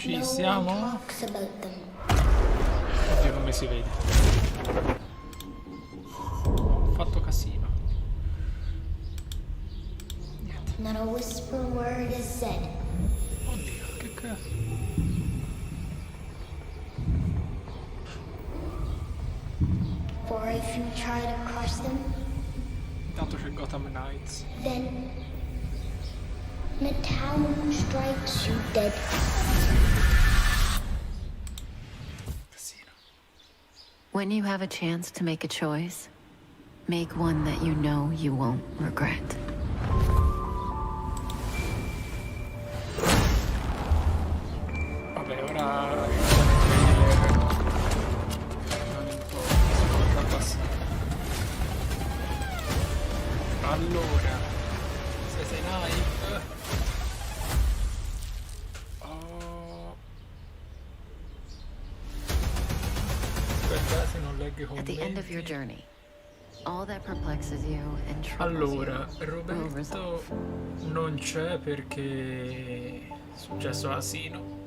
Ci siamo? Oddio, come si vede? Ho fatto casino. Niente. Not a whisper word is said. Oddio, che cazzo? For if you try to crush them, Intanto c'è Gotham Knights. then the town strikes you dead. Casino. When you have a chance to make a choice, make one that you know you won't regret. Vabbè, ora iniziamo il trailer. Non importa, passare. Allora, se sei hype. Oh. Aspetta, se non leggo i At the end of your commenti. journey, all that perplexes you and troubles Allora, you will Roberto resolve. non c'è perché è successo asino.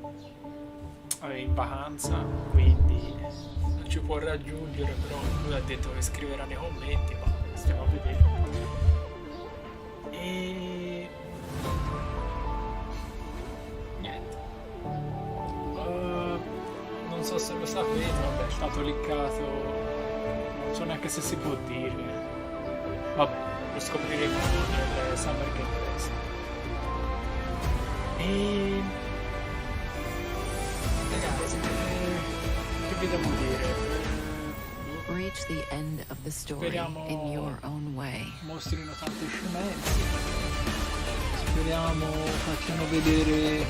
È in vacanza, quindi non ci può raggiungere, però lui ha detto che scriverà nei commenti, ma stiamo a vedere. E niente. Non so se lo sapete, vabbè, è stato liccato, non so neanche se si può dire. Vabbè, lo scopriremo nel Summer Game Fest. E ragazzi, che vi devo dire? Reach the end of the story Speriamo in your own way. mostrino tante scemenze. Speriamo facciano vedere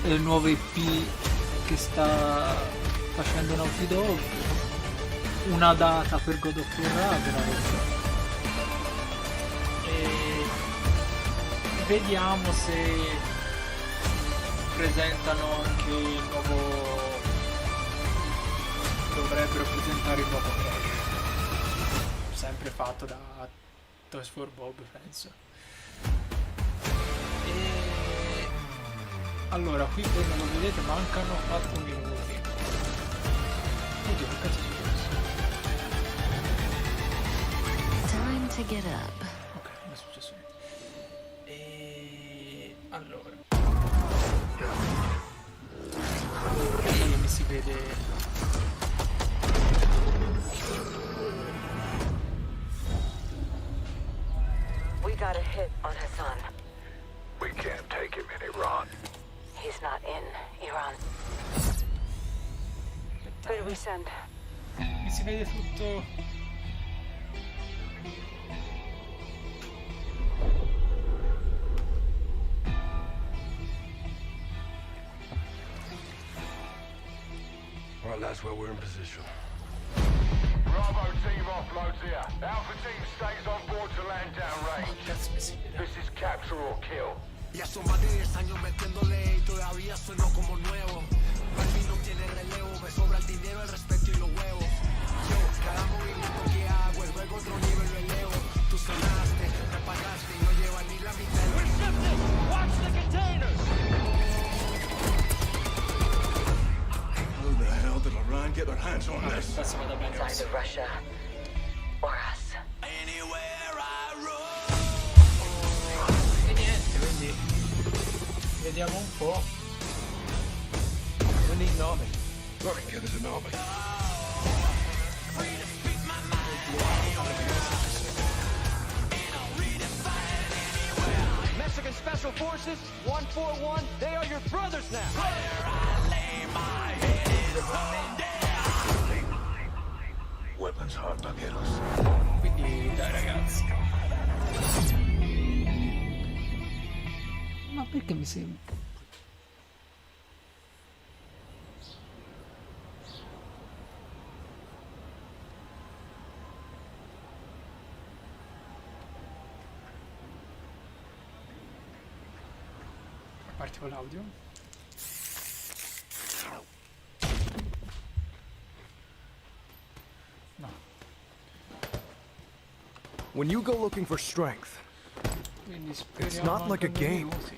le nuove IP che sta facendo Naughty Dog. Una data per God of War Ragnarok. E vediamo se presentano anche il nuovo. Dovrebbero presentare il nuovo Crash, sempre fatto da Toys for Bob, penso. E allora, qui come lo vedete mancano 4 minuti. Oddio, che cazzo è successo? Time to get up. Ok, non è successo niente. E allora, qui mi si vede. We got a hit on Hassan. We can't take him in Iran. He's not in Iran. Who do we send? Mi si vede tutto. Right, lads, well, we're in position. Bravo team offloads here. Alpha team stays on board to land downrange. Cazzo mi si vede. This is capture or kill. Ya son más de 10 años metiéndole y todavía sueno como nuevo. Baby no tiene relevo, me sobra el dinero, el respeto y los huevos. Yo, cada movimiento que hago es luego otro nivel lo elevo. Tú sonaste, me pagaste y no lleva ni la mitad. We're shifting! Watch the containers! How the hell did Iran get their hands on this? Adesso vado bene. It's either Russia or us. Anywhere I roam. E niente, quindi vediamo un po'. Non il nome. Fucking get us an army. Mexican Special Forces, 141, they are your brothers now. Weapons hard vaqueros. Quindi dai ragazzi. Ma perché mi sembra? Partiamo l'audio. No. When you go looking for strength, Quindi it's speriamo not like a anche due game. minuti.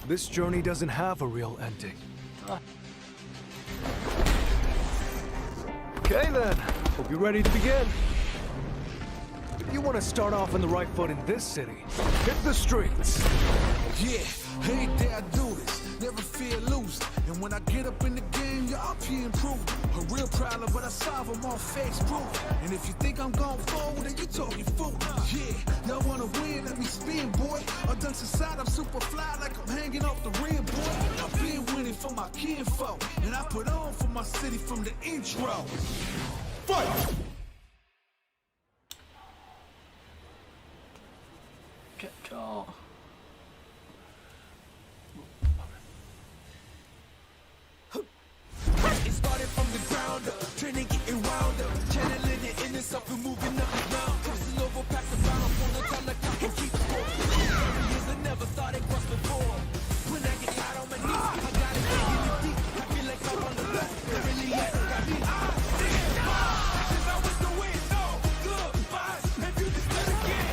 This journey doesn't have a real ending. Okay then, hope you're ready to begin. If you want to start off on the right foot in this city, hit the streets. Yeah, every day I do this, never fear losing. And when I get up in the game, you're up here improving. A real problem, but I solve them all face proof. And if you think I'm gon' fold, then you talking fool. Yeah, y'all wanna win, let me spin, boy. Or dunk aside, I'm super fly like I'm hanging off the rim, boy. I've been winning for my kinfolk, and I put on for my city from the intro. Fight! Ciao. It started from the ground up, training getting wound up, channeling the inner self and moving up and down, crossing over, pack the bound, from the time like I can keep score. Years I never thought it crossed before. When I get out on my knees, I gotta get in deep. I feel like I'm on the left, it really is got me. Since I was the win, no good vibes, if you just let it get.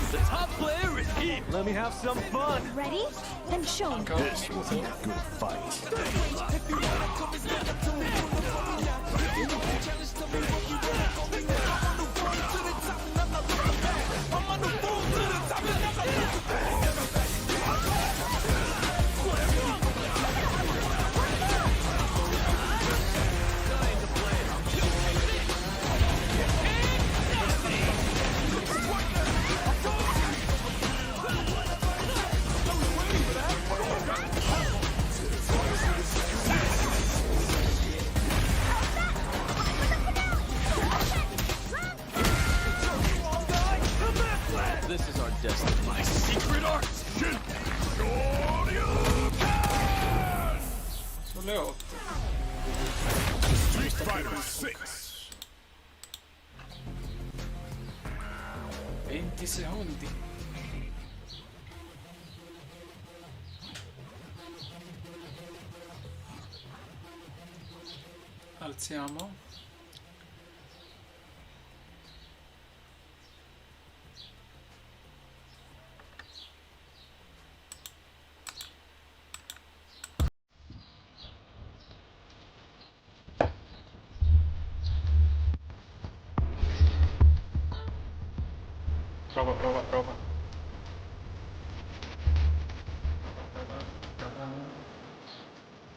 The top player is here. Let me have some fun. Ready? Then show me. This will be a good fight. This is our destiny. My secret art! Sulle 8. Street Fighter 6. 20 secondi. Alziamo. Prova.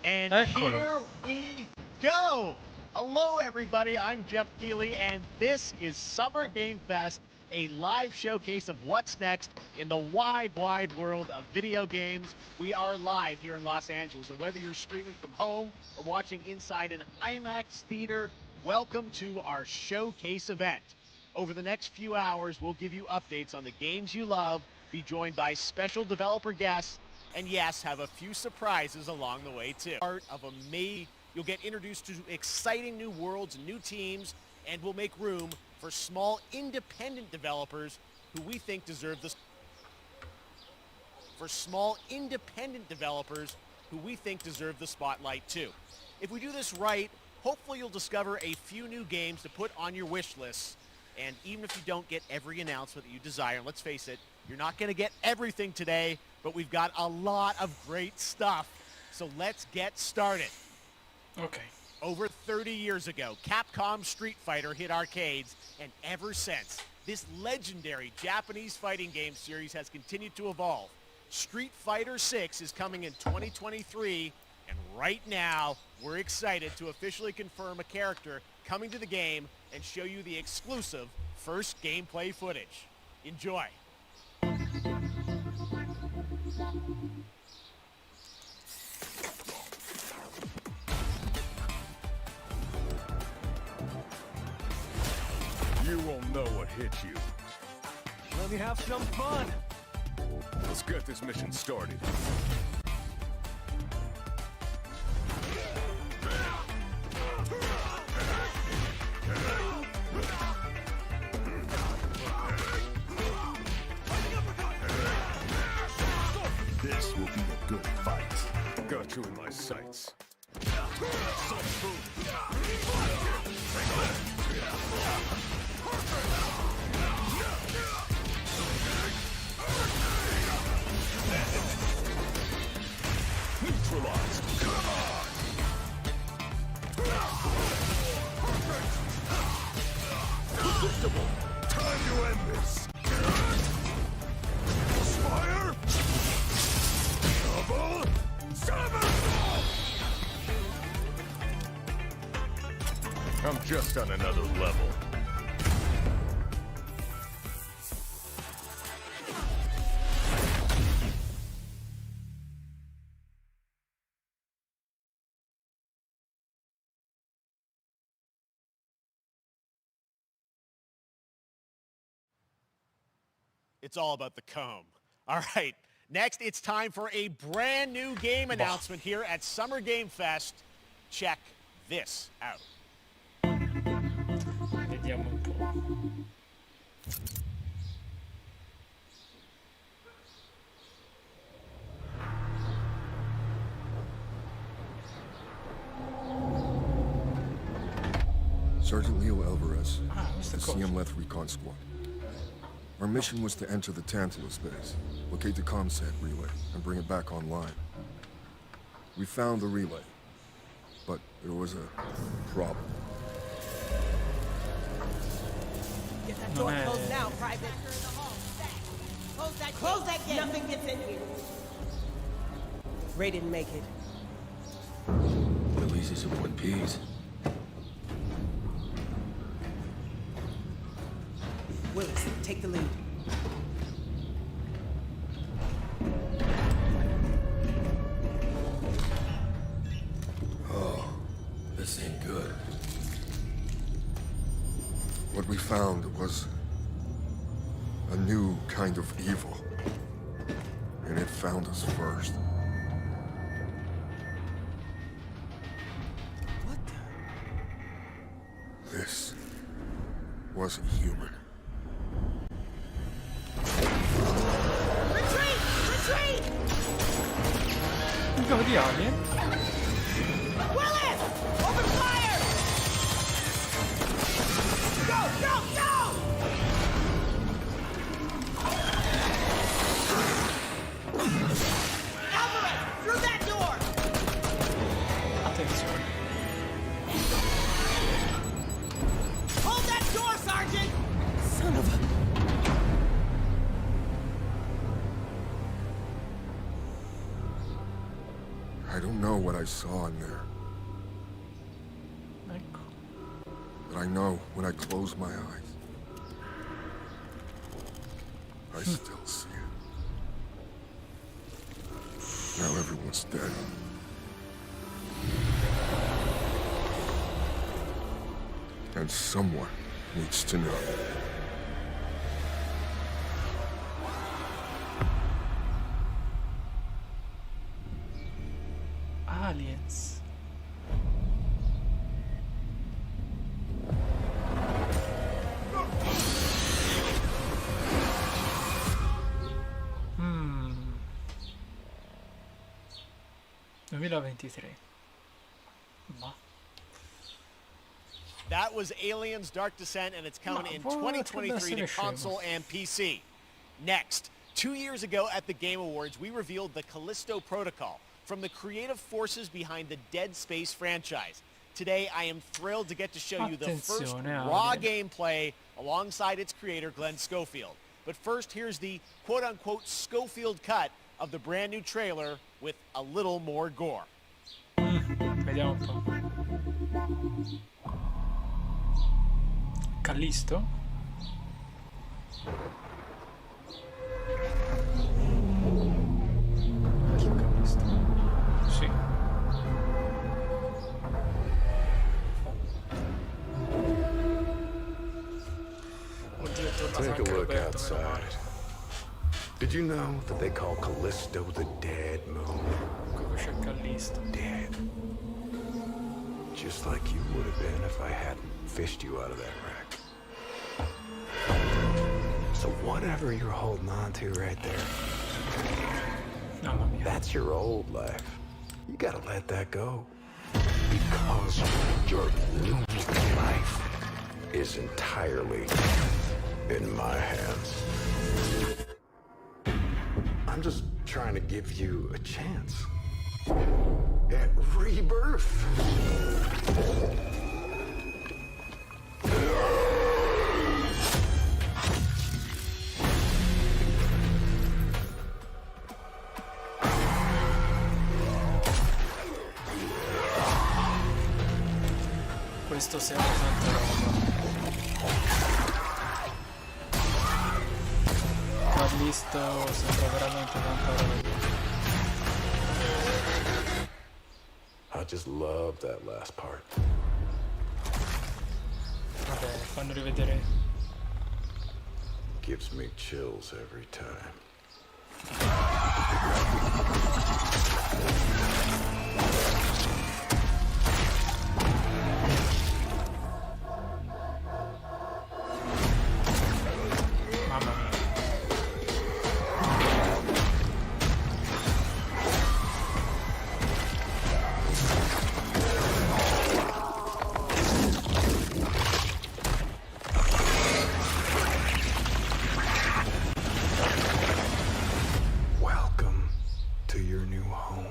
And Eccolo. here we go! Hello, everybody. I'm Jeff Keighley, and this is Summer Game Fest, a live showcase of what's next in the wide, wide world of video games. We are live here in Los Angeles, and whether you're streaming from home or watching inside an IMAX theater, welcome to our showcase event. Over the next few hours, we'll give you updates on the games you love, be joined by special developer guests, and yes, have a few surprises along the way too. Part of amazing, you'll get introduced to exciting new worlds and new teams, and we'll make room for small independent developers who we think deserve the spotlight too. If we do this right, hopefully you'll discover a few new games to put on your wish lists. And even if you don't get every announcement that you desire, and let's face it, you're not going to get everything today, but we've got a lot of great stuff. So let's get started. Ok. Over 30 years ago, Capcom Street Fighter hit arcades, and ever since, this legendary Japanese fighting game series has continued to evolve. Street Fighter 6 is coming in 2023, and right now, we're excited to officially confirm a character coming to the game and show you the exclusive first gameplay footage. Enjoy. You won't know what hit you. Let me have some fun. Let's get this mission started. This will be a good fight. Got you in my sights. Neutralized. Come on. Predictable. Time to end this. Fire. Double. Seven. I'm just on another level. It's all about the comb. All right, next it's time for a brand new game announcement here at Summer Game Fest. Check this out. Vediamo un po'. Sergeant Leo Alvarez, questo the è CM Leth Recon Squad. Our mission was to enter the Tantalus base, locate the ComSat relay, and bring it back online. We found the relay, but there was a problem. Get that door closed now, Private. Close that gate. Nothing gets in here. Ray didn't make it. Releases of One Piece. Willis, take the lead. Oh, this ain't good. What we found was a new kind of evil. And it found us first. What the? This wasn't human. Retreat! Retreat! Un gioco di Alien? Willis! Open fire! Go! Go! Go! Alvarez! Through that door! Attenzione. Hold that door, Sergeant! Son of a... I don't know what I saw in there, Ecco. but I know when I close my eyes, I still see it. Now everyone's dead. And someone needs to know. Aliens. Hmm. 2023. Ma. That was Aliens Dark Descent, and it's coming in 2023 to console and PC. Next, 2 years ago at the Game Awards, we revealed the Callisto Protocol from the creative forces behind the Dead Space franchise. Today, I am thrilled to get to show you the first raw gameplay alongside its creator, Glenn Schofield. But first, here's the quote-unquote Schofield cut of the brand new trailer with a little more gore. Vediamo un po'. Callisto? Callisto. Sì. Oddio, è tornato Take anche a look Roberto, meno male. outside. Did you know that they call Callisto the dead moon? Come c'è Callisto? Dead. Just like you would have been if I hadn't fished you out of that wreck. So whatever you're holding on to right there, Mamma mia. that's your old life. You gotta let that go. Because your new life is entirely in my hands. I'm just trying to give you a chance at rebirth. Questo sembra tanta roba. Callisto sembra veramente tanta roba. I just love that last part. Vabbè, fanno rivedere. Gives me chills every time. Mamma mia. Welcome to your new home.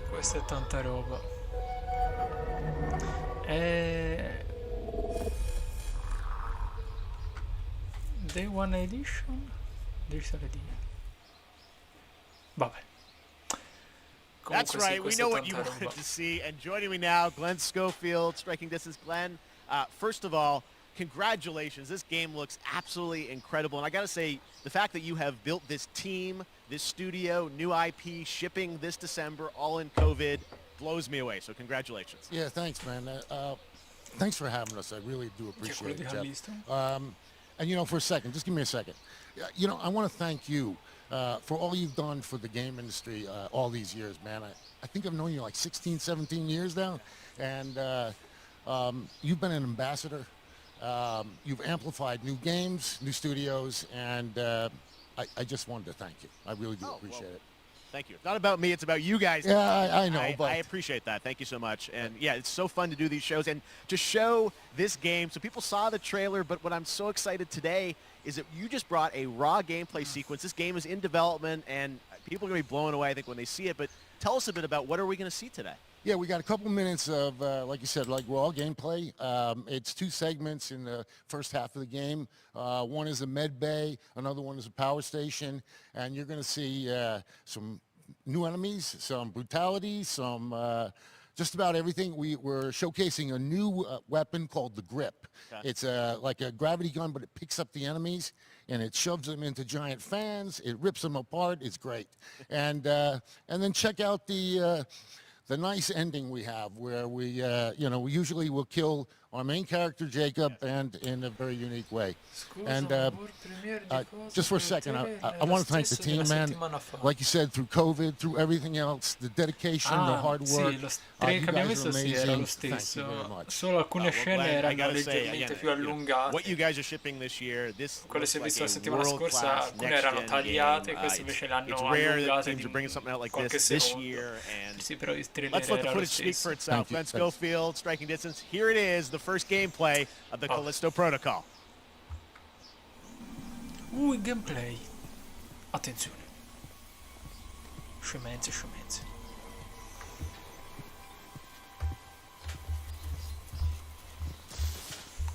Questa è tanta roba. Day One Edition? Digital Edition. Vabbè. That's Comunque sì, right. We questa know è what you tanta wanted roba. to see. And joining me now, Glenn Schofield, Striking Distance. Glenn, first of all, congratulations. This game looks absolutely incredible. And I got to say, the fact that you have built this team, this studio, new IP, shipping this December, all in COVID, blows me away. So congratulations. Yeah, thanks, man. Thanks for having us. I really do appreciate it, Jeff. And, you know, for a second, just give me a second. You know, I want to thank you for all you've done for the game industry all these years, man. I think I've known you like 16, 17 years now. And you've been an ambassador. You've amplified new games, new studios, and I just wanted to thank you. I really do appreciate it. Thank you. It's not about me. It's about you guys. Yeah, I know. But I appreciate that. Thank you so much. And yeah, it's so fun to do these shows and to show this game. So people saw the trailer, but what I'm so excited today is that you just brought a raw gameplay sequence. This game is in development, and people are going to be blown away, I think, when they see it. But tell us a bit about what are we going to see today? Yeah, we got a couple minutes of, like you said, like raw gameplay. It's two segments in the first half of the game. One is a med bay, another one is a power station, and you're going to see some new enemies, some brutality, some just about everything. We're showcasing a new weapon called the Grip. Okay. It's like a gravity gun, but it picks up the enemies and it shoves them into giant fans. It rips them apart. It's great. And then check out the nice ending we have where we, you know, we usually will kill our main character, Jacob, and in a very unique way. And just for a second, I want to thank the team, man. Like you said, through COVID, through everything else, the dedication, the hard work. Sì, lo trailer che abbiamo visto sì, era lo stesso. Solo alcune scene erano leggermente più allungate. What you guys are shipping this year, this quelle si è visto la settimana scorsa, alcune erano tagliate, queste invece le hanno allungate di qualche secondo. Sì, però il trailer Let's let the era lo footage speak for stesso. itself. Glenn Schofield, Striking Distance. Here it is, the first gameplay of the Callisto Protocol. Il gameplay. Attenzione. Scemenze, scemenze.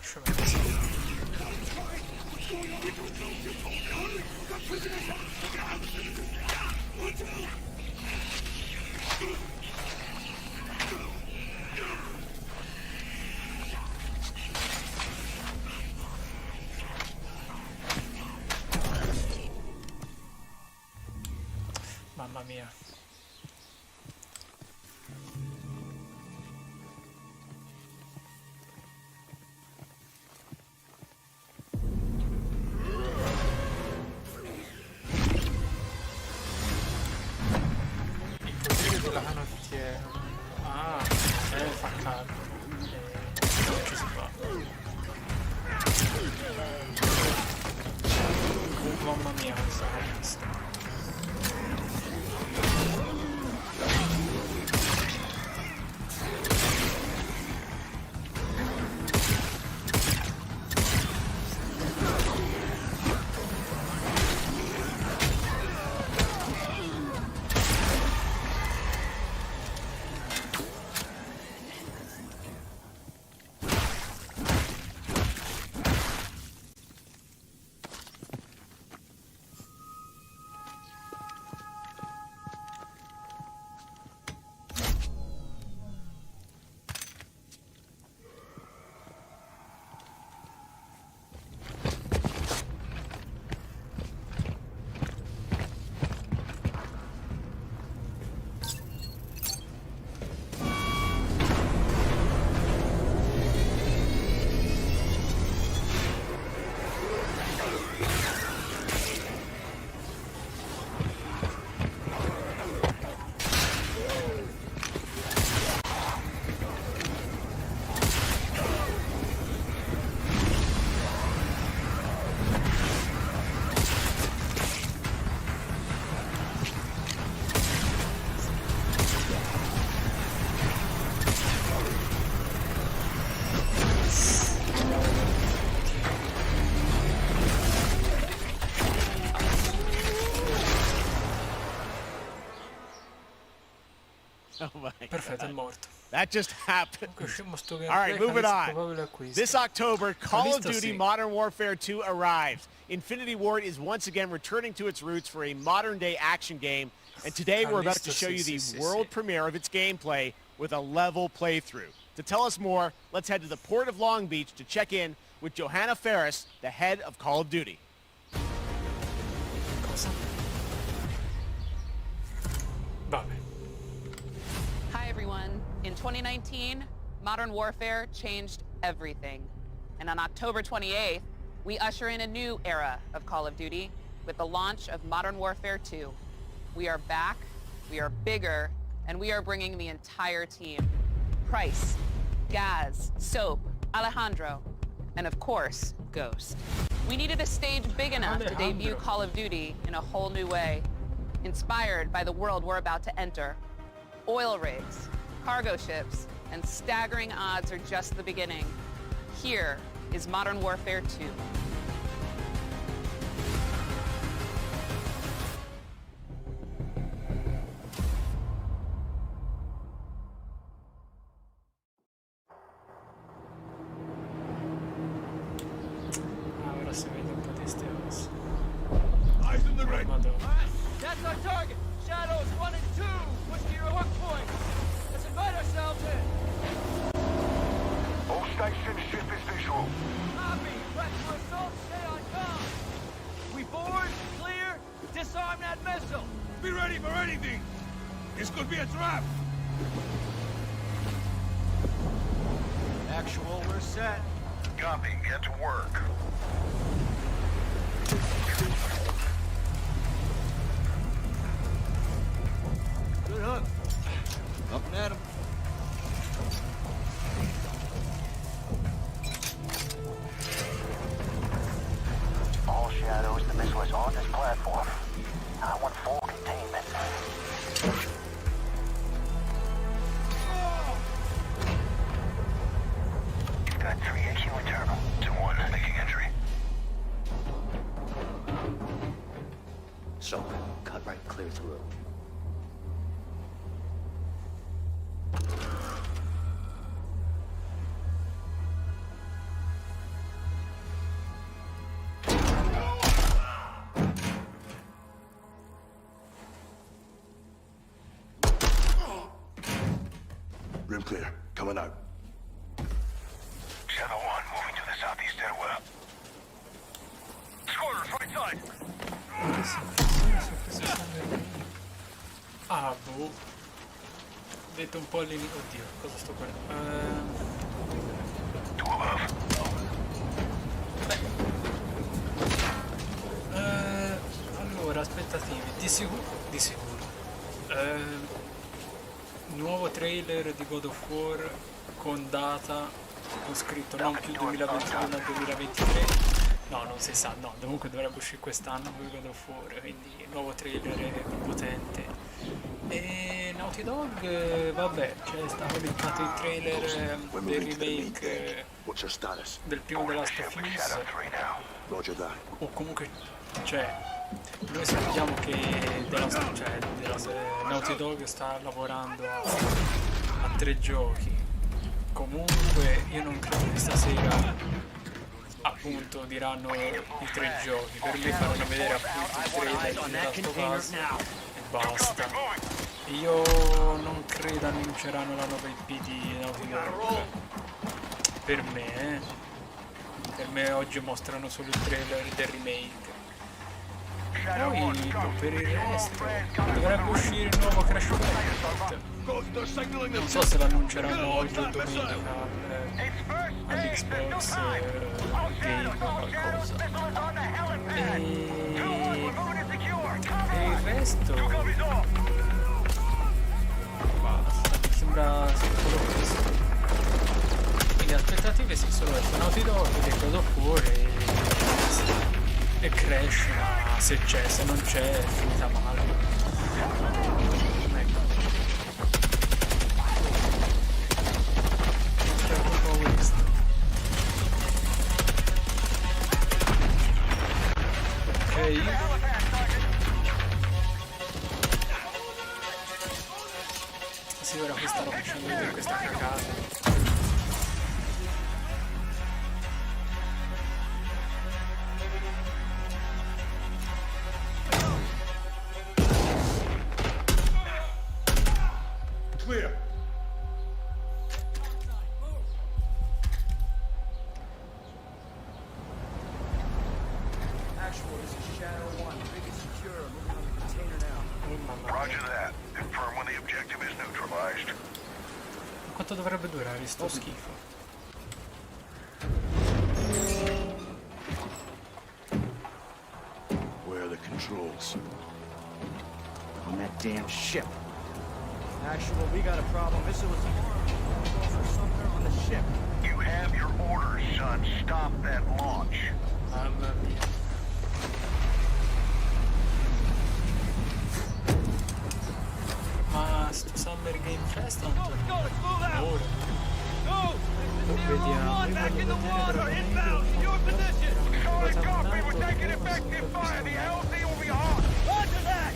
Scemenze. Mamma mia. I poteri della canottiera. Ah, fa caldo. Che si fa? Mamma mia, questa è my Perfetto, è God. morto. That just happened. Scemo sto All gameplay, right, moving capisco on. proprio l'acquisto. This October, Call of visto, Duty sì. Modern Warfare 2 arrives. Infinity Ward is once again returning to its roots for a modern-day action game, and today we're about to show you the world premiere of its gameplay with a level playthrough. To tell us more, let's head to the port of Long Beach to check in with Johanna Ferris, the head of Call of Duty. Cosa? Vabbè. Hi, everyone. In 2019, Modern Warfare changed everything. And on October 28th, we usher in a new era of Call of Duty with the launch of Modern Warfare 2. We are back, we are bigger, and we are bringing the entire team. Price, Gaz, Soap, Alejandro, and of course, Ghost. We needed a stage big enough to debut Call of Duty in a whole new way, inspired by the world we're about to enter. Oil rigs, cargo ships, and staggering odds are just the beginning. Here is Modern Warfare 2. Ora si vede un po' di ste cose. Eyes in the ring. Madonna. That's our target. Shadows 1 and 2. Push to your work point. Let's invite ourselves in. All stations, ship is visual. Copy. Press for assault. Stay on comm. We board, clear, disarm that missile. Be ready for anything. This could be a trap. Actual, we're set. Copy. Get to work. Good hook. Up and at him. All shadows, the missile is on this platform. I want full containment. Got 3 AQ internal. 2-1, making entry. So, cut right clear through. Rim clear. Coming out. Shadow 1, moving to the southeast stairwell. Squatters, right side. Ah, boh. Vedete un po' all'inizio. Oddio, cosa sto guardando? Allora, aspettative. Di sicuro. Nuovo trailer di God of War con data, con scritto non più 2021 ma 2023. No, non si sa, no, comunque dovrebbe uscire quest'anno con God of War, quindi nuovo trailer potente. E Naughty Dog, vabbè, c'è stato leakato il trailer del remake del primo The Last of Us. O comunque, cioè, noi sappiamo che Naughty Dog sta lavorando a 3 giochi. Comunque io non credo che stasera appunto diranno i 3 giochi. Per me faranno vedere appunto il trailer di Last of Us e basta. Io non credo annunceranno la nuova IP di Naughty Dog. Per me oggi mostrano solo il trailer del remake. Poi per il resto dovrebbe uscire il nuovo Crash Bandicoot. Non so se l'annunceranno oggi o domenica all'Xbox Game o qualcosa. E il resto basta, sembra solo questo. Le aspettative si sono detto Naughty Dog, God of War e Crash, ma se c'è, se non c'è è finita male. Ecco. C'è proprio questo. Ok. Sì, ora starò facendo vedere questa cagata. Clear. Actual, this is Shadow 1. Rig is secure. Moving on the container now. Roger that. Confirm when the objective is neutralized. Quanto dovrebbe durare sto schifo? Where are the controls? On that damn ship. Actual, we got a problem. Missile was controls are somewhere on the ship. You have your orders, son. Stop that launch. Mamma mia. Ma sto Summer Game Fest tanto ora. Vediamo, io voglio vedere veramente Solid copy. We're taking effective fire. The LZ will be hot. Roger that!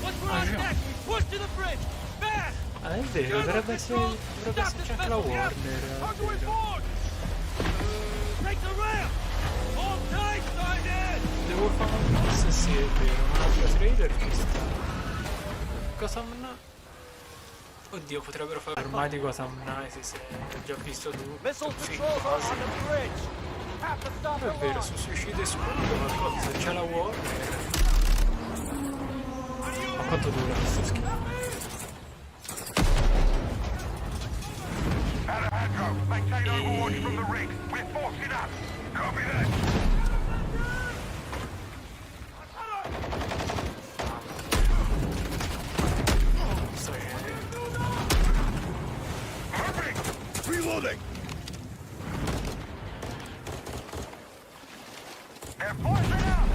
Once we're on deck, we push to the bridge! Fast! Ah, è vero, dovrebbe esserci anche la Warner. Take the ramp! Hold tight, Sergeant! Devo fare un passo, sì, è vero, ma l'altro trailer ci sta. Gotham Knight. Oddio, potrebbero fare ormai di Gotham Knight se ho già visto tutto. Sì, quasi. È vero, su Suicide Squad qualcosa, se c'è la Warner. Ma quanto dura questo schifo? Alejandro, maintain overwatch from the rig. We're forcing up. Copy that. Reloading! They're forcing up.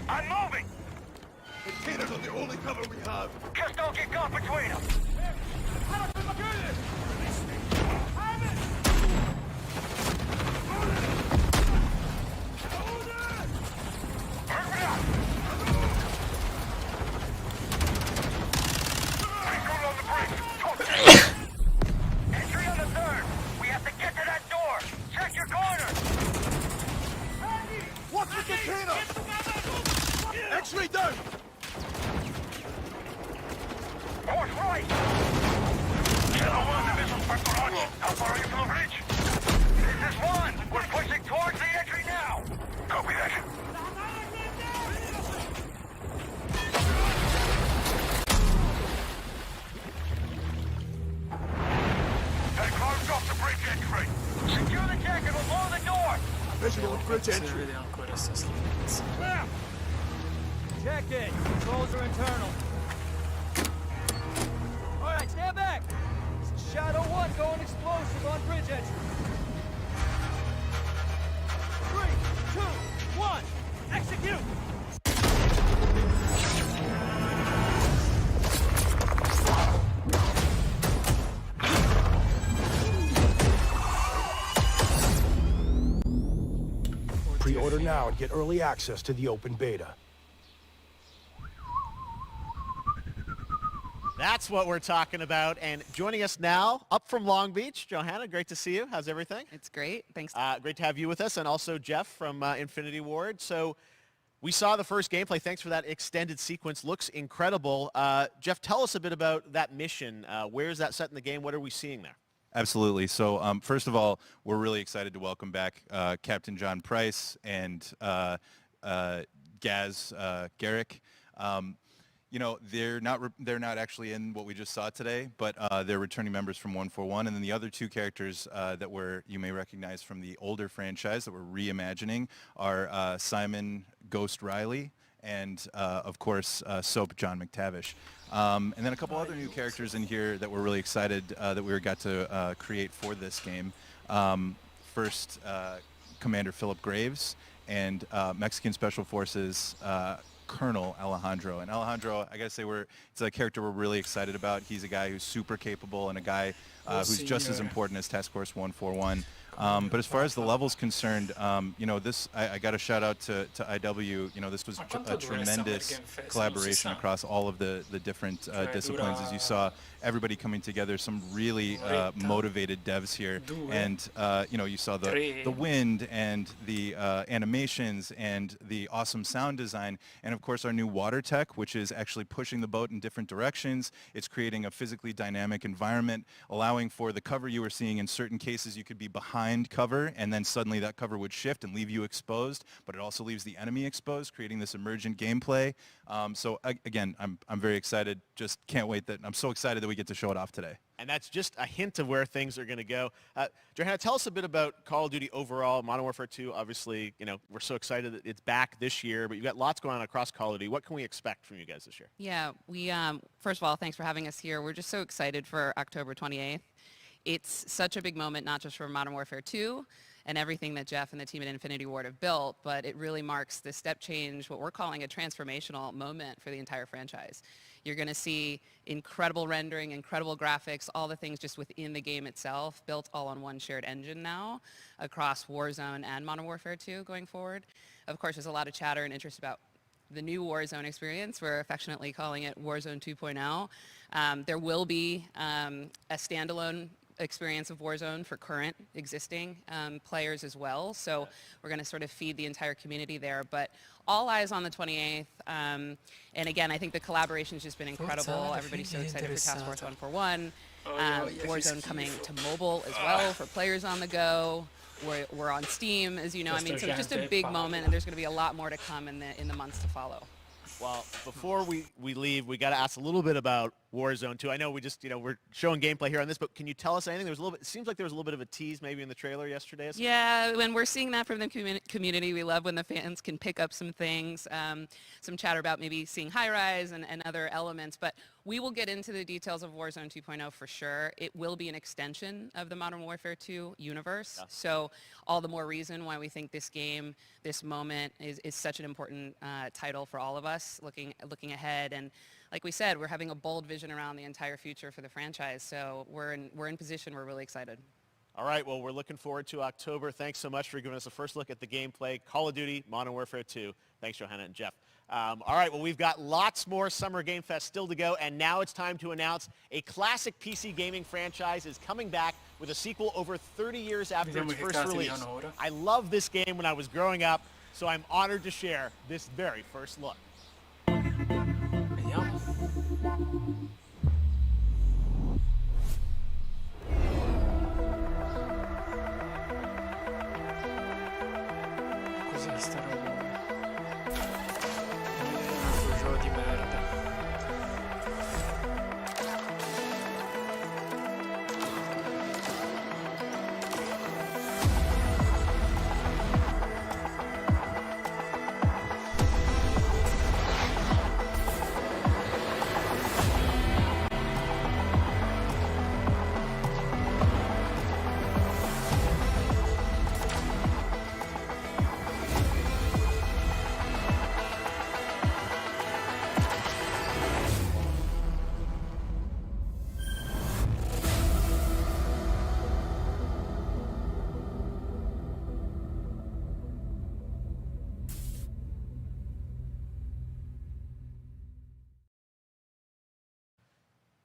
I'm moving. Containers are the only cover we have. Just don't get caught between them. Entry on the third. We have to get to that door. Check your corner. Watch the container! X-ray down! Force right. Channel 1, the missile's back to launch. How far are you from the bridge? This is 1. We're pushing towards the entry now. Copy that. They closed off the bridge entry. Secure the deck and we'll blow the door. Visual on bridge Se entry. vede ancora sta schifezza. Check it. Controls are internal. All right, stand back. This is Shadow 1 going explosive on bridge entry. 3, 2, 1, execute! Pre-order now and get early access to the open beta. That's what we're talking about. And joining us now, up from Long Beach, Johanna, great to see you. How's everything? It's great. Thanks. Great to have you with us, and also Jeff from Infinity Ward. So we saw the first gameplay. Thanks for that extended sequence. Looks incredible. Jeff, tell us a bit about that mission. Where is that set in the game? What are we seeing there? Absolutely. So first of all, we're really excited to welcome back Captain John Price and Gaz Garrick. You know, they're not actually in what we just saw today, but they're returning members from 141, and then the other two characters that you may recognize from the older franchise that we're reimagining are Simon Ghost Riley and of course Soap John McTavish. And then a couple other new characters in here that we're really excited that we got to create for this game. First, Commander Philip Graves and Mexican Special Forces Colonel Alejandro. And Alejandro, I gotta say, it's a character we're really excited about. He's a guy who's super capable and a guy who's just as important as Task Force 141. But as far as the level's concerned, I got a shout out to IW. This was a tremendous collaboration across all of the different disciplines. As you saw, everybody coming together, some really motivated devs here. And, you saw the wind and the animations and the awesome sound design. And of course, our new water tech, which is actually pushing the boat in different directions. It's creating a physically dynamic environment, allowing for the cover you were seeing. In certain cases, you could be behind cover, and then suddenly that cover would shift and leave you exposed, but it also leaves the enemy exposed, creating this emergent gameplay. So again, I'm very excited. Just can't wait I'm so excited that we get to show it off today. And that's just a hint of where things are going to go. Johanna, tell us a bit about Call of Duty overall. Modern Warfare 2, obviously, we're so excited that it's back this year, but you've got lots going on across Call of Duty. What can we expect from you guys this year? Yeah, we, first of all, thanks for having us here. We're just so excited for October 28th. It's such a big moment, not just for Modern Warfare 2 and everything that Jeff and the team at Infinity Ward have built, but it really marks the step change, what we're calling a transformational moment for the entire franchise. You're going to see incredible rendering, incredible graphics, all the things just within the game itself, built all on one shared engine now across Warzone and Modern Warfare 2 going forward. Of course, there's a lot of chatter and interest about the new Warzone experience. We're affectionately calling it Warzone 2.0. There will be a standalone experience of Warzone for current existing players as well. So we're going to sort of feed the entire community there. But all eyes on the 28th. And again, I think the collaboration has just been incredible. Everybody's so excited for Task Force 141. Warzone coming to mobile as well for players on the go. We're on Steam, as you know. I mean, so just a big moment, and there's going to be a lot more to come in the months to follow. Well, before we leave, we got to ask a little bit about Warzone 2. I know we just, we're showing gameplay here on this, but can you tell us anything? It seems like there was a little bit of a tease maybe in the trailer yesterday. Yeah, when we're seeing that from the community, we love when the fans can pick up some things, some chatter about maybe seeing high-rise and other elements, but we will get into the details of Warzone 2.0 for sure. It will be an extension of the Modern Warfare 2 universe, so all the more reason why we think this game, this moment, is such an important title for all of us looking ahead. And like we said, we're having a bold vision around the entire future for the franchise, so we're in position. We're really excited. All right, well, we're looking forward to October. Thanks so much for giving us a first look at the gameplay. Call of Duty, Modern Warfare 2. Thanks, Johanna and Jeff. All right, well, we've got lots more Summer Game Fest still to go, and now it's time to announce a classic PC gaming franchise is coming back with a sequel over 30 years after its first release. I loved this game when I was growing up, so I'm honored to share this very first look. Vediamo. Cos'è sta roba? Un gioco di merda.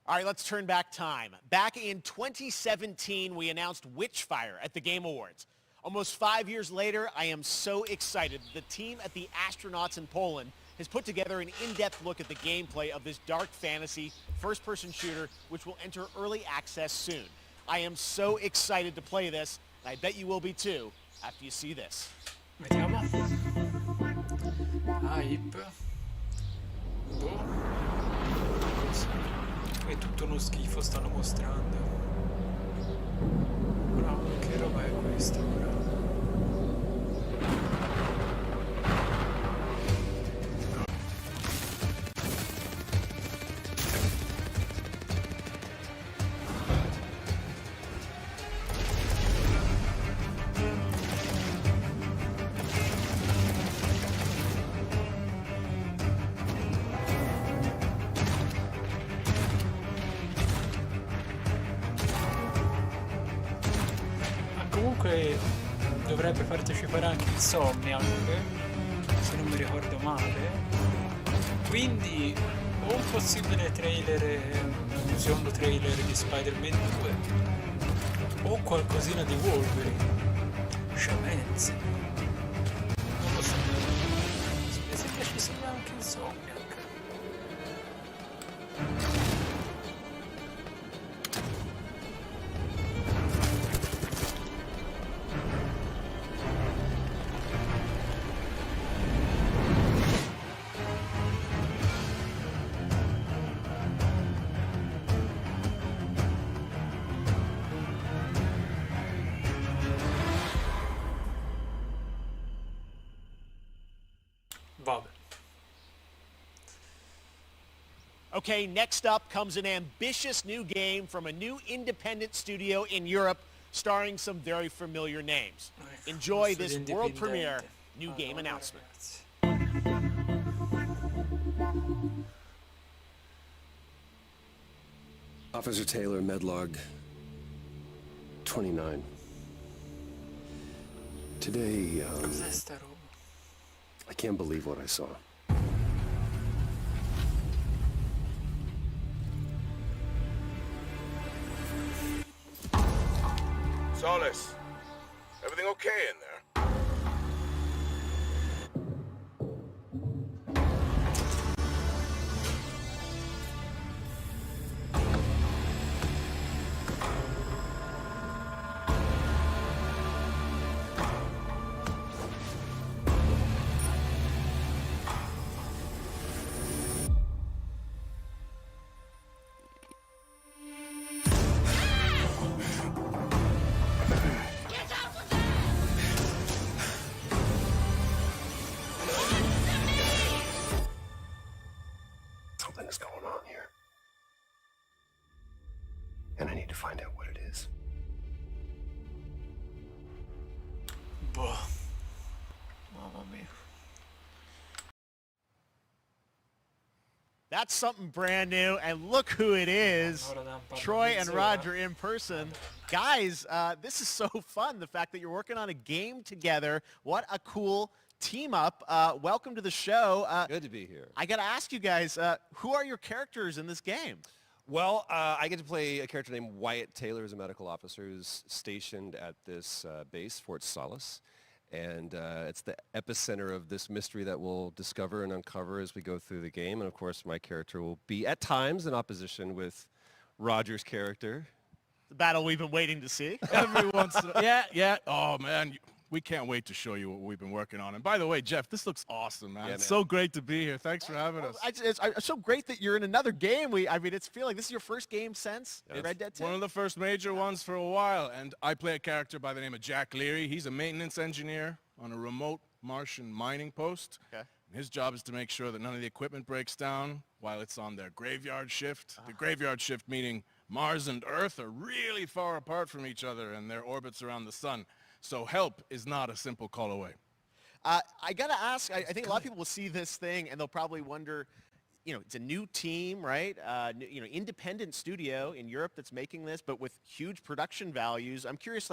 All right, let's turn back time. Back in 2017, we announced Witchfire at the Game Awards. Almost 5 years later, I am so excited. The team at the Astronauts in Poland has put together an in-depth look at the gameplay of this dark fantasy first-person shooter, which will enter early access soon. I am so excited to play this, and I bet you will be too after you see this. Vediamo. Hype. Boh. È tutto uno schifo stanno mostrando. Bravo, che roba è questa ora? comunque dovrebbe partecipare anche Insomniac, se non mi ricordo male. Quindi o un possibile trailer, un secondo trailer di Spider-Man 2 o qualcosina di Wolverine. Scemenze. Non lo so. Sembra ci sia anche Insomniac. Vabbè. Okay, next up comes an ambitious new game from a new independent studio in Europe starring some very familiar names. Enjoy this world premiere new game announcement. Officer Taylor, Medlog 29. Today, I can't believe what I saw. Solis, everything okay in there? Something's going on here. And I need to find out what it is. Boh. Mamma mia. That's something brand new, and look who it is. Troy and Roger in person. Guys, this is so fun, the fact that you're working on a game together. What a cool team up. Welcome to the show. Good to be here. I got to ask you guys, who are your characters in this game? Well, I get to play a character named Wyatt Taylor, who's a medical officer who's stationed at this base, Fort Solace. And it's the epicenter of this mystery that we'll discover and uncover as we go through the game. And of course, my character will be at times in opposition with Roger's character. The battle we've been waiting to see. Every once in a yeah. Oh, man. We can't wait to show you what we've been working on. And by the way, Jeff, this looks awesome, man. Yeah, It's man. so great to be here. Thanks for having us. It's so great that you're in another game. I mean, it's feeling this is your first game since Red Dead 2. One of the first major ones for a while. And I play a character by the name of Jack Leary. He's a maintenance engineer on a remote Martian mining post. Okay. And his job is to make sure that none of the equipment breaks down while it's on their graveyard shift. The graveyard shift meaning Mars and Earth are really far apart from each other and their orbits around the sun. So help is not a simple call away. I got to ask, I think a lot of people will see this thing and they'll probably wonder, it's a new team, right? Independent studio in Europe that's making this, but with huge production values. I'm curious,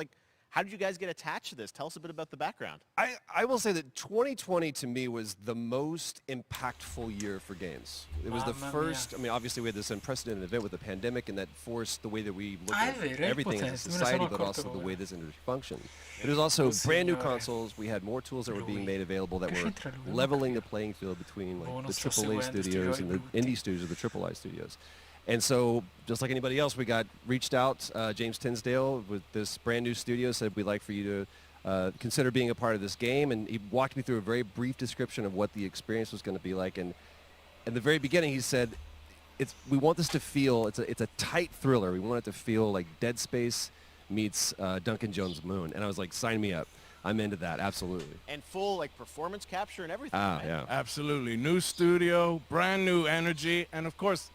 how did you guys get attached to this? Tell us a bit about the background. I will say that 2020 to me was the most impactful year for games. It was the first, obviously we had this unprecedented event with the pandemic and that forced the way that we look at everything as a society, but also the way this industry functioned. It was also brand new consoles. We had more tools that were being made available that were leveling the playing field between the AAA studios and the indie studios or the AAA studios. And so, just like anybody else, we got reached out. James Tinsdale with this brand new studio said, we'd like for you to consider being a part of this game. And he walked me through a very brief description of what the experience was going to be like. And in the very beginning, he said, we want this to feel, it's a tight thriller. We want it to feel like Dead Space meets Duncan Jones' Moon. And I was like, sign me up. I'm into that, absolutely. And full performance capture and everything. Right? Yeah. Absolutely. New studio, brand new energy, and of course,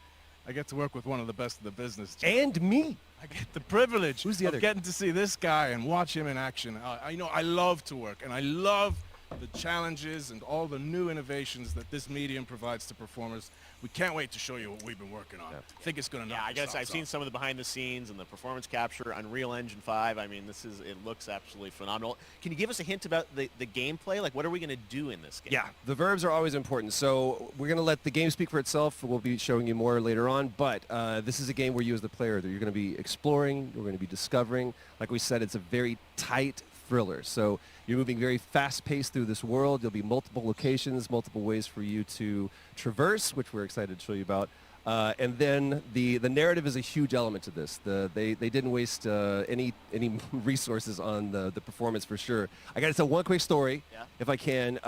I get to work with one of the best in the business. And me. I get the privilege Who's the other of getting to see this guy and watch him in action. I love to work, and I love the challenges and all the new innovations that this medium provides to performers. We can't wait to show you what we've been working on. I think it's going to knock I guess your I've socks seen off. some of the behind the scenes and the performance capture, Unreal Engine 5. I mean, it looks absolutely phenomenal. Can you give us a hint about the gameplay? Like, what are we going to do in this game? Yeah, the verbs are always important. So we're going to let the game speak for itself. We'll be showing you more later on. But this is a game where you as the player, you're going to be exploring, you're going to be discovering. Like we said, it's a very tight thriller. So you're moving very fast-paced through this world. There'll be multiple locations, multiple ways for you to traverse, which we're excited to show you about. And then the narrative is a huge element to this. They didn't waste any resources on the performance for sure. I got to tell one quick story, if I can.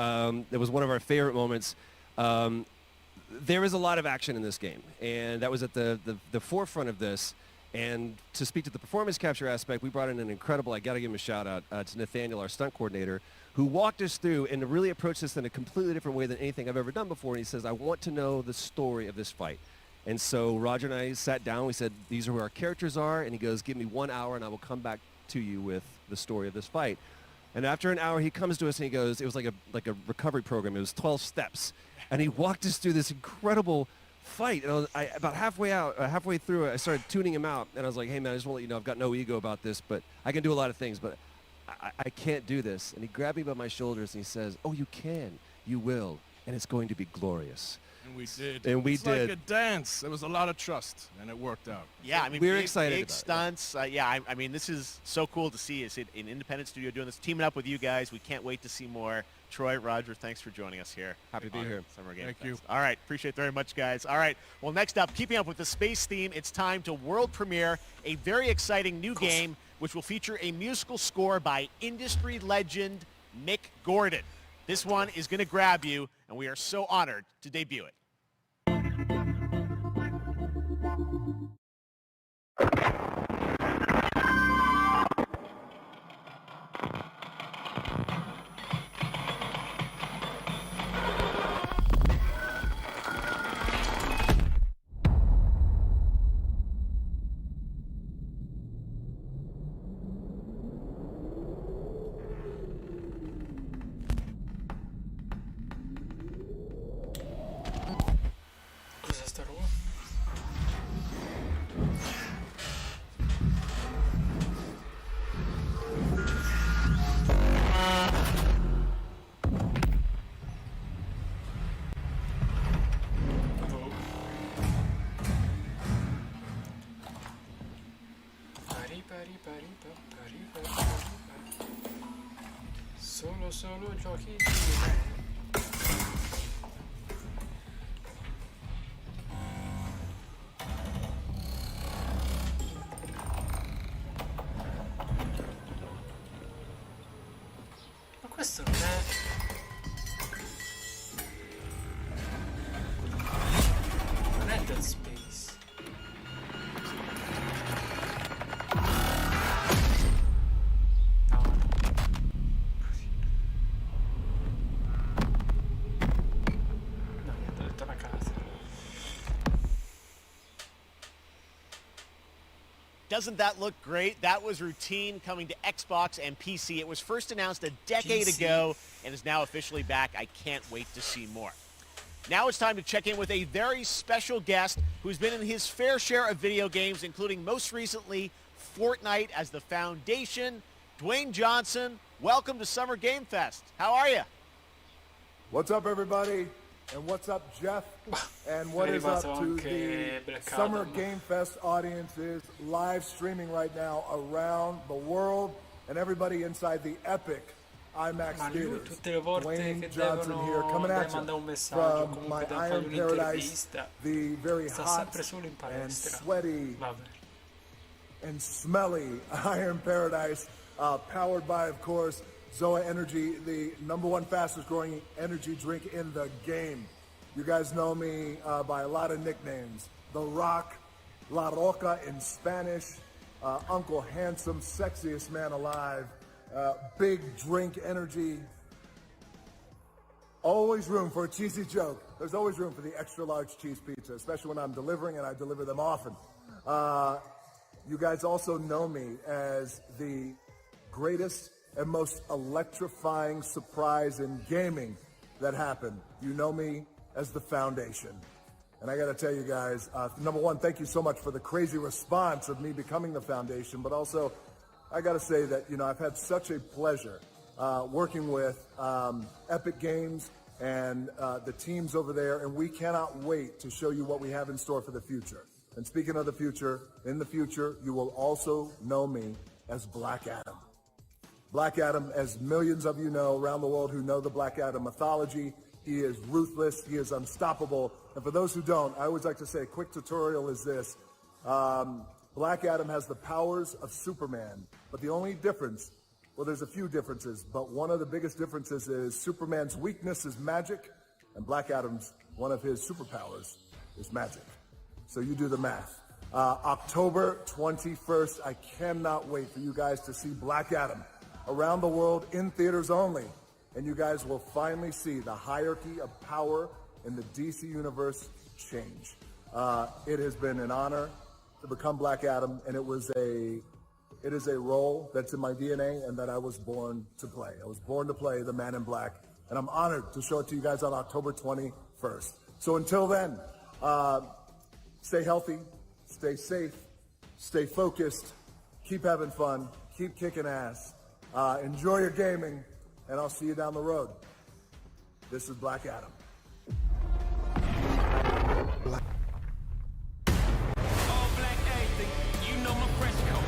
It was one of our favorite moments. There is a lot of action in this game, and that was at the forefront of this. And to speak to the performance capture aspect, we brought in an incredible, I got to give him a shout out to Nathaniel, our stunt coordinator, who walked us through and really approached this in a completely different way than anything I've ever done before. And he says, I want to know the story of this fight. And so Roger and I sat down, we said, these are who our characters are. And he goes, give me 1 hour and I will come back to you with the story of this fight. And after an hour, he comes to us and he goes, it was like a recovery program. It was 12 steps. And he walked us through this incredible fight. And about halfway through it, I started tuning him out. And I was like, hey, man, I just want to let you know I've got no ego about this, but I can do a lot of things, but I can't do this. And he grabbed me by my shoulders and he says, oh, you can. You will. And it's going to be glorious. And we did. And we it's did. like a dance. There was a lot of trust, and it worked out. Yeah, I mean, we're big, excited big about stunts. I mean, this is so cool to see. It's an independent studio doing this, teaming up with you guys. We can't wait to see more. Troy, Roger, thanks for joining us here. Happy to be here. Summer Game Thank Fest. you. All right, appreciate it very much, guys. All right, well, next up, keeping up with the space theme, it's time to world premiere a very exciting new game, which will feature a musical score by industry legend Mick Gordon. This one is going to grab you, and we are so honored to debut it. Cos'è sta roba? Solo giochi di me. Ma questo non è... non è Dead Space. Doesn't that look great? That was Routine coming to Xbox and PC. It was first announced a decade ago and is now officially back. I can't wait to see more. Now it's time to check in with a very special guest who's been in his fair share of video games, including most recently Fortnite as the Foundation. Dwayne Johnson, welcome to Summer Game Fest. How are you? What's up, everybody? And what's up, Jeff? And what is up to the Summer Game Fest audiences live streaming right now around the world and everybody inside the epic IMAX theaters. Dwayne Johnson here, coming at you from my Iron Paradise, the very hot and sweaty and smelly Iron Paradise, powered by, of course, Zoa Energy, the #1 fastest growing energy drink in the game. You guys know me by a lot of nicknames. The Rock, La Roca in Spanish, Uncle Handsome, sexiest man alive, big drink energy. Always room for a cheesy joke. There's always room for the extra large cheese pizza, especially when I'm delivering, and I deliver them often. You guys also know me as the greatest and most electrifying surprise in gaming that happened. You know me as the Foundation. And I gotta tell you guys, number one, thank you so much for the crazy response of me becoming the Foundation, but also I gotta say that, you know, I've had such a pleasure working with Epic Games and the teams over there, and we cannot wait to show you what we have in store for the future. And speaking of the future, in the future, you will also know me as Black Adam. Black Adam, as millions of you know around the world who know the Black Adam mythology, he is ruthless, he is unstoppable. And for those who don't, I always like to say a quick tutorial is this. Black Adam has the powers of Superman, but the only difference, well, there's a few differences, but one of the biggest differences is Superman's weakness is magic, and Black Adam's, one of his superpowers, is magic. So you do the math. October 21st, I cannot wait for you guys to see Black Adam around the world in theaters only. And you guys will finally see the hierarchy of power in the DC universe change. It has been an honor to become Black Adam, and it is a role that's in my DNA and that I was born to play. I was born to play the Man in Black, and I'm honored to show it to you guys on October 21st. So until then, stay healthy, stay safe, stay focused, keep having fun, keep kicking ass, enjoy your gaming, and I'll see you down the road. This is Black Adam. All black everything, you know my fresh coat.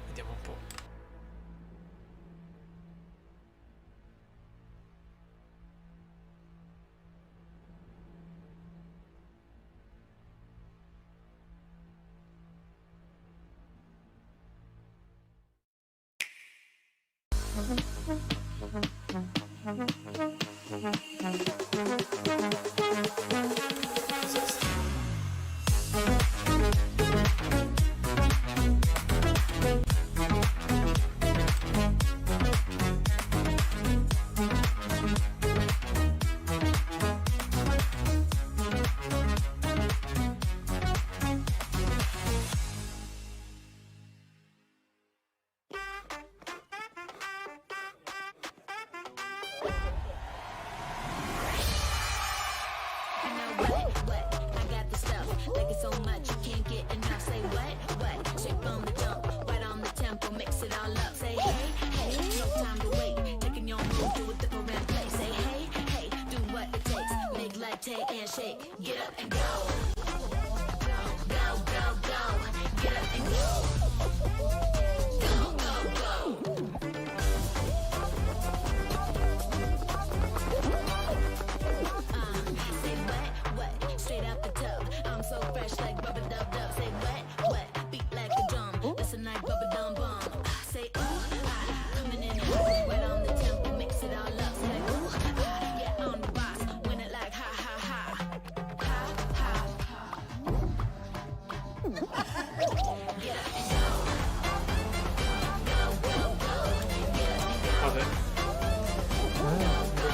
Vediamo un po'.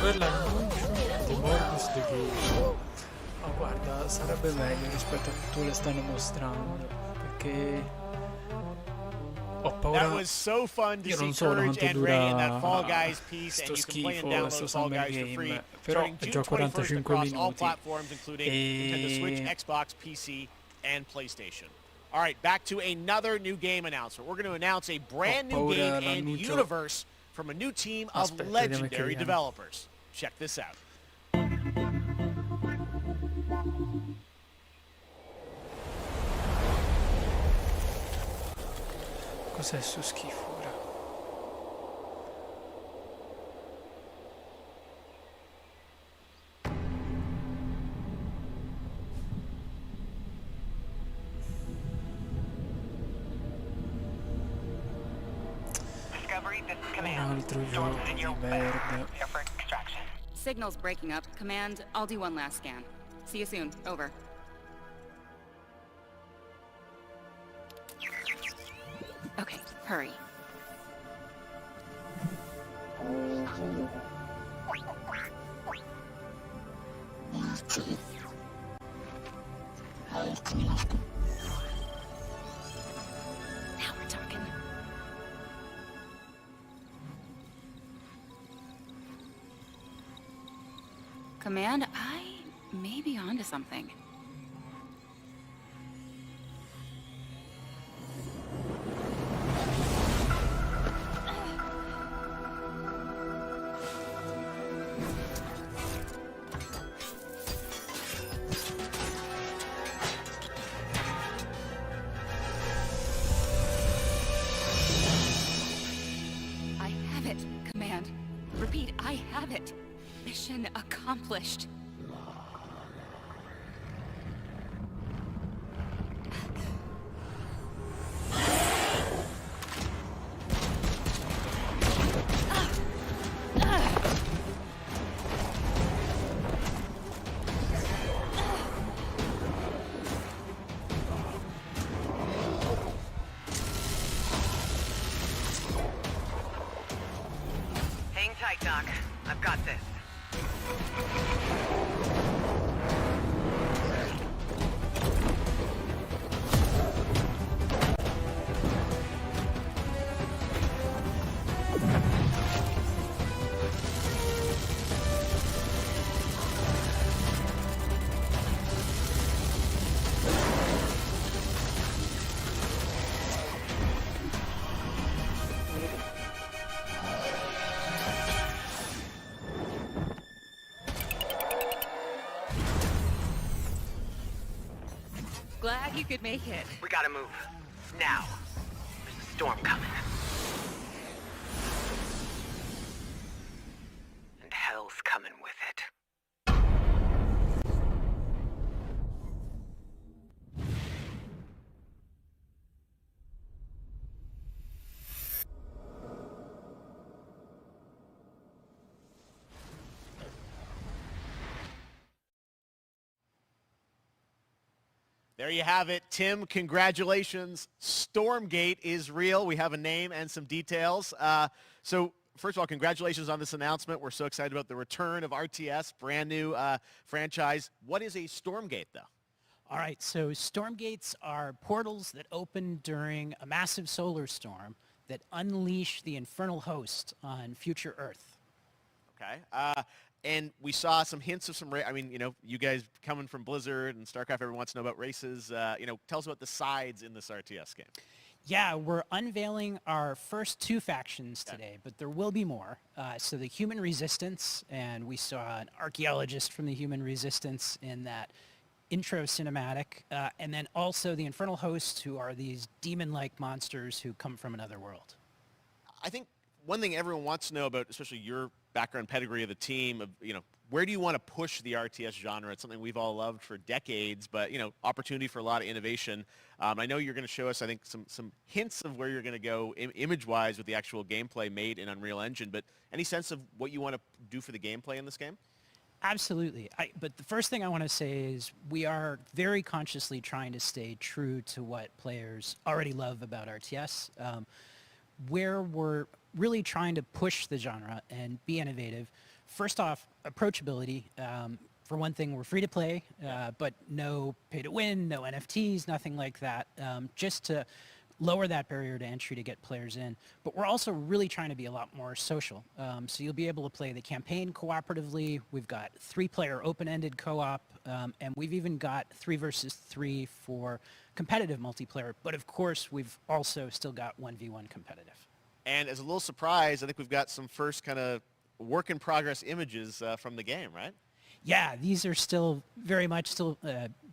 Quell'annuncio di Morbus the Game. Ma guarda, sarebbe meglio rispetto a tutto che stanno mostrando, perché ho paura. That was so fun to Io see non so Courage quanto and Ray in that dura Fall Guys piece, and sto you can play and schifo, download sto Fall Summer Guys for free Game, però starting è June già 21st 45 across all minuti platforms, including Nintendo Switch, Xbox, PC, and PlayStation. All right, back to another new game announcement. We're going to announce a brand new game and universe from a new team of legendary developers. Check this out. Cos'è sto schifo ora? Un altro gioco di merda. Signal's breaking up. Command, I'll do one last scan. See you soon. Over. Okay, hurry. Now we're talking. Command, I may be onto something. I have it, Command. Repeat, I have it. Mission accomplished. Hang tight, Doc. I've got this. Glad you could make it. We gotta move. Now. There's a storm coming. And hell's coming with it. There you have it. Tim, congratulations. Stormgate is real. We have a name and some details. So first of all, congratulations on this announcement. We're so excited about the return of RTS, brand new franchise. What is a Stormgate, though? All right, so Stormgates are portals that open during a massive solar storm that unleash the infernal host on future Earth. Okay. And we saw some hints of some, I mean, you know, you guys coming from Blizzard and StarCraft, everyone wants to know about races. You know, tell us about the sides in this RTS game. Yeah, we're unveiling our first 2 factions today, but there will be more. So the Human Resistance, and we saw an archaeologist from the Human Resistance in that intro cinematic, and then also the Infernal Hosts, who are these demon-like monsters who come from another world. I think one thing everyone wants to know about, especially your background pedigree of the team, of, you know, where do you want to push the RTS genre? It's something we've all loved for decades, but, you know, opportunity for a lot of innovation. I know you're going to show us, I think, some hints of where you're going to go image-wise with the actual gameplay made in Unreal Engine, but any sense of what you want to do for the gameplay in this game? Absolutely. But the first thing I want to say is we are very consciously trying to stay true to what players already love about RTS. Where we're really trying to push the genre and be innovative. first off, approachability. For one thing, we're free to play, but no pay to win, no NFTs, nothing like that, just to lower that barrier to entry to get players in. But we're also really trying to be a lot more social. So you'll be able to play the campaign cooperatively. We've got 3-player open-ended co-op, and we've even got 3 versus 3 for competitive multiplayer. But of course, we've also still got 1v1 competitive. And as a little surprise, I think we've got some first kind of work-in-progress images from the game, right? Yeah, these are still very much still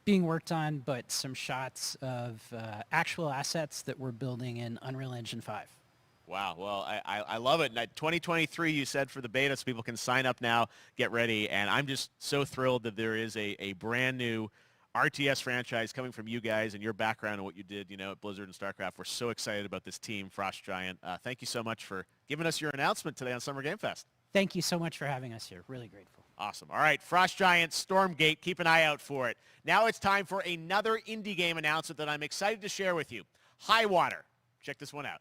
being worked on, but some shots of actual assets that we're building in Unreal Engine 5. Wow, well, I love it. 2023, you said, for the beta, so people can sign up now, get ready, and I'm just so thrilled that there is a brand new RTS franchise coming from you guys and your background and what you did, at Blizzard and StarCraft. We're so excited about this team, Frost Giant. Thank you so much for giving us your announcement today on Summer Game Fest. Thank you so much for having us here. Really grateful. Awesome. All right, Frost Giant, Stormgate, keep an eye out for it. Now it's time for another indie game announcement that I'm excited to share with you. High Water. Check this one out.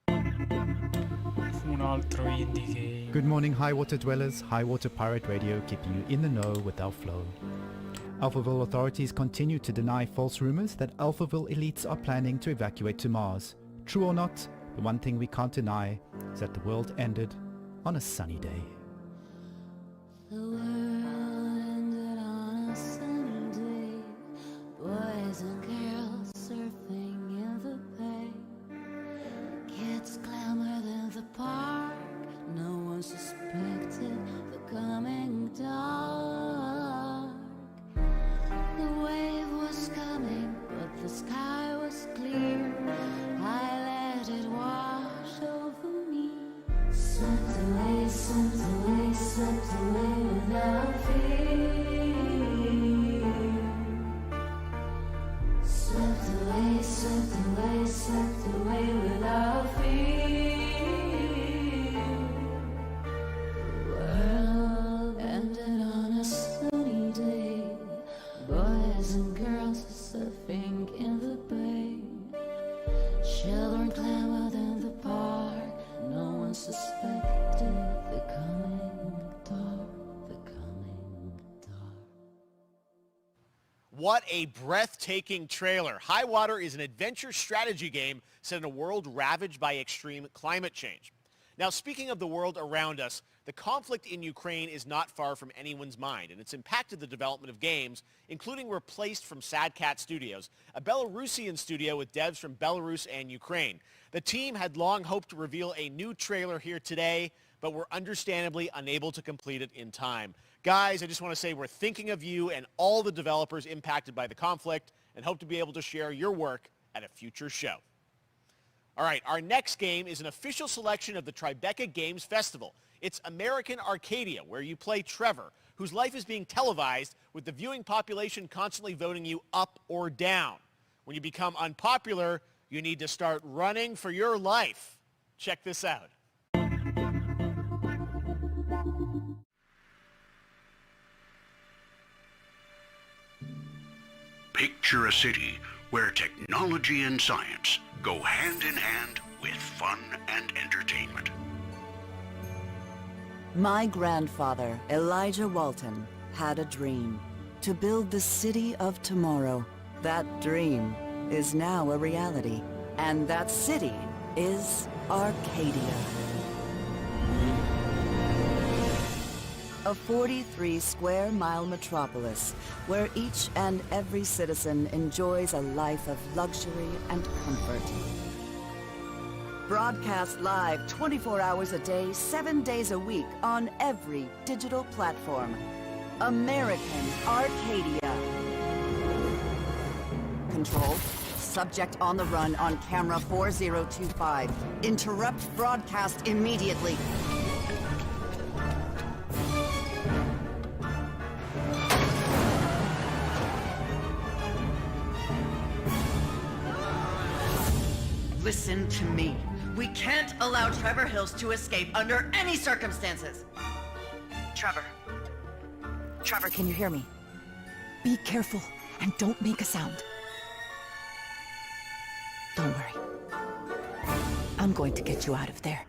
Un altro indie game. Good morning, High Water dwellers. High Water Pirate Radio keeping you in the know with our flow. Alphaville authorities continue to deny false rumors that Alphaville elites are planning to evacuate to Mars. True or not, the one thing we can't deny is that the world ended on a sunny day. The world ended on a sunny day. Boys and girls surfing in the bay. Kids clamored in the park. No one suspected the coming dark. The wave was coming, but the sky was clear. I let it wash over me. Swept away, swept away, swept away without fear. Swept away, swept away, swept away without fear. The world ended on a sunny day. Boys and girls surfing in the bay. Children clamored in the park. No one suspected the coming dark, the coming dark. What a breathtaking trailer. High Water is an adventure strategy game set in a world ravaged by extreme climate change. Now, speaking of the world around us, the conflict in Ukraine is not far from anyone's mind, and it's impacted the development of games, including Replaced from Sad Cat Studios, a Belarusian studio with devs from Belarus and Ukraine. The team had long hoped to reveal a new trailer here today, but were understandably unable to complete it in time. Guys, I just want to say we're thinking of you and all the developers impacted by the conflict and hope to be able to share your work at a future show. All right, our next game is an official selection of the Tribeca Games Festival. It's American Arcadia, where you play Trevor, whose life is being televised with the viewing population constantly voting you up or down. When you become unpopular, you need to start running for your life. Check this out. Picture a city where technology and science go hand in hand with fun and entertainment. My grandfather, Elijah Walton, had a dream to build the city of tomorrow. That dream is now a reality, and that city is Arcadia. A 43-square-mile metropolis where each and every citizen enjoys a life of luxury and comfort. Broadcast live 24 hours a day, 7 days a week on every digital platform. American Arcadia. Control. Subject on the run on camera 4025. Interrupt broadcast immediately. Listen to me. We can't allow Trevor Hills to escape under any circumstances. Trevor. Trevor, can you hear me? Be careful and don't make a sound. Don't worry. I'm going to get you out of there.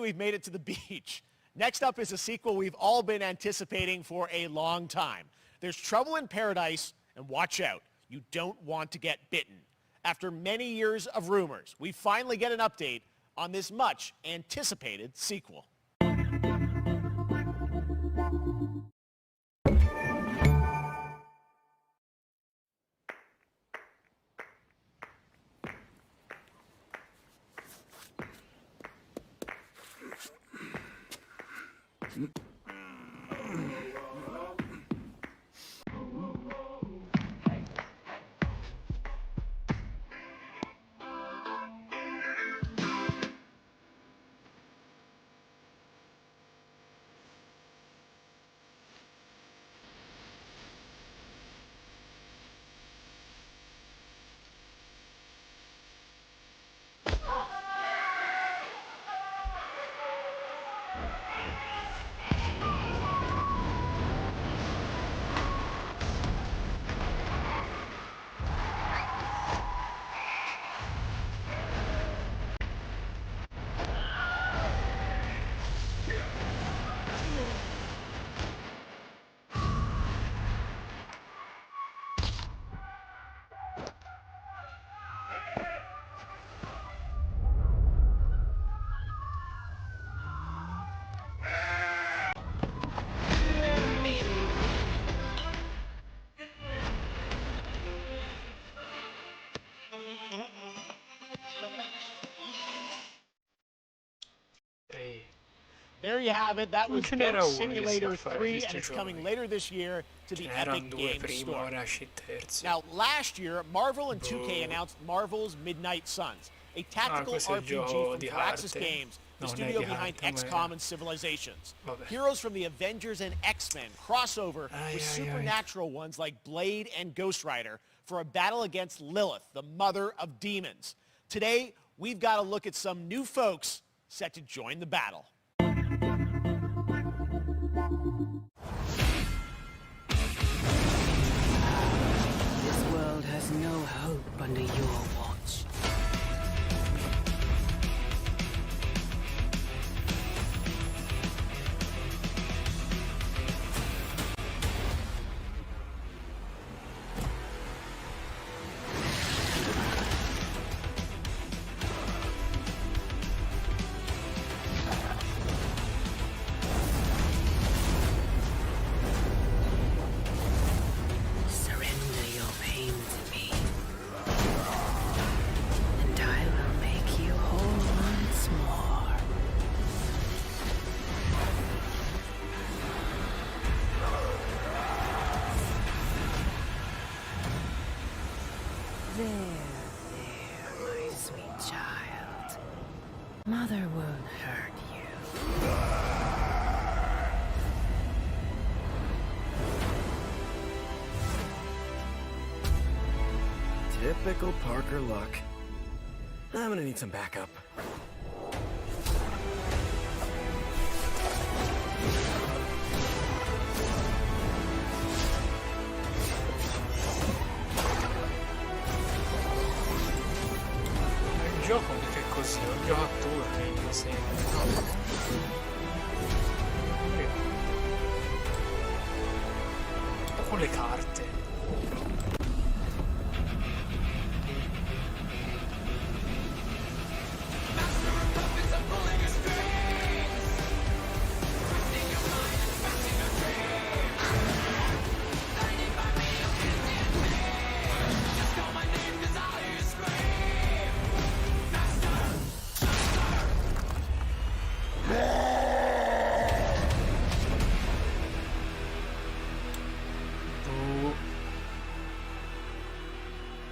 we've made it to the beach. Next up is a sequel we've all been anticipating for a long time. There's Trouble in Paradise, and watch out, you don't want to get bitten. After many years of rumors, we finally get an update on this much anticipated sequel. There you have it. That was Goat Simulator 3, and it's coming later this year to the Epic Games Store. Now, last year, Marvel and 2K announced Marvel's Midnight Suns, a tactical RPG from Firaxis Games, the studio behind XCOM and Civilizations. Heroes from the Avengers and X-Men crossover with supernatural ones like Blade and Ghost Rider for a battle against Lilith, the mother of demons. Today, we've got to look at some new folks set to join the battle. This world has no hope under your watch. There, my sweet child. Mother won't hurt you. Typical Parker luck. I'm gonna need some backup. Il gioco mica è così, è un gioco a turni, mi sembra. Con le carte.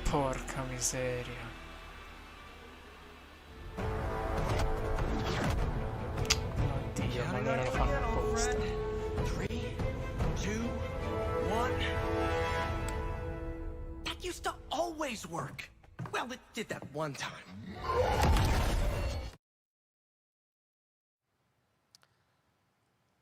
Porca miseria. Oddio, ma allora lo fanno apposta. 3, 2, 1. That used to always work. Well, it did that one time.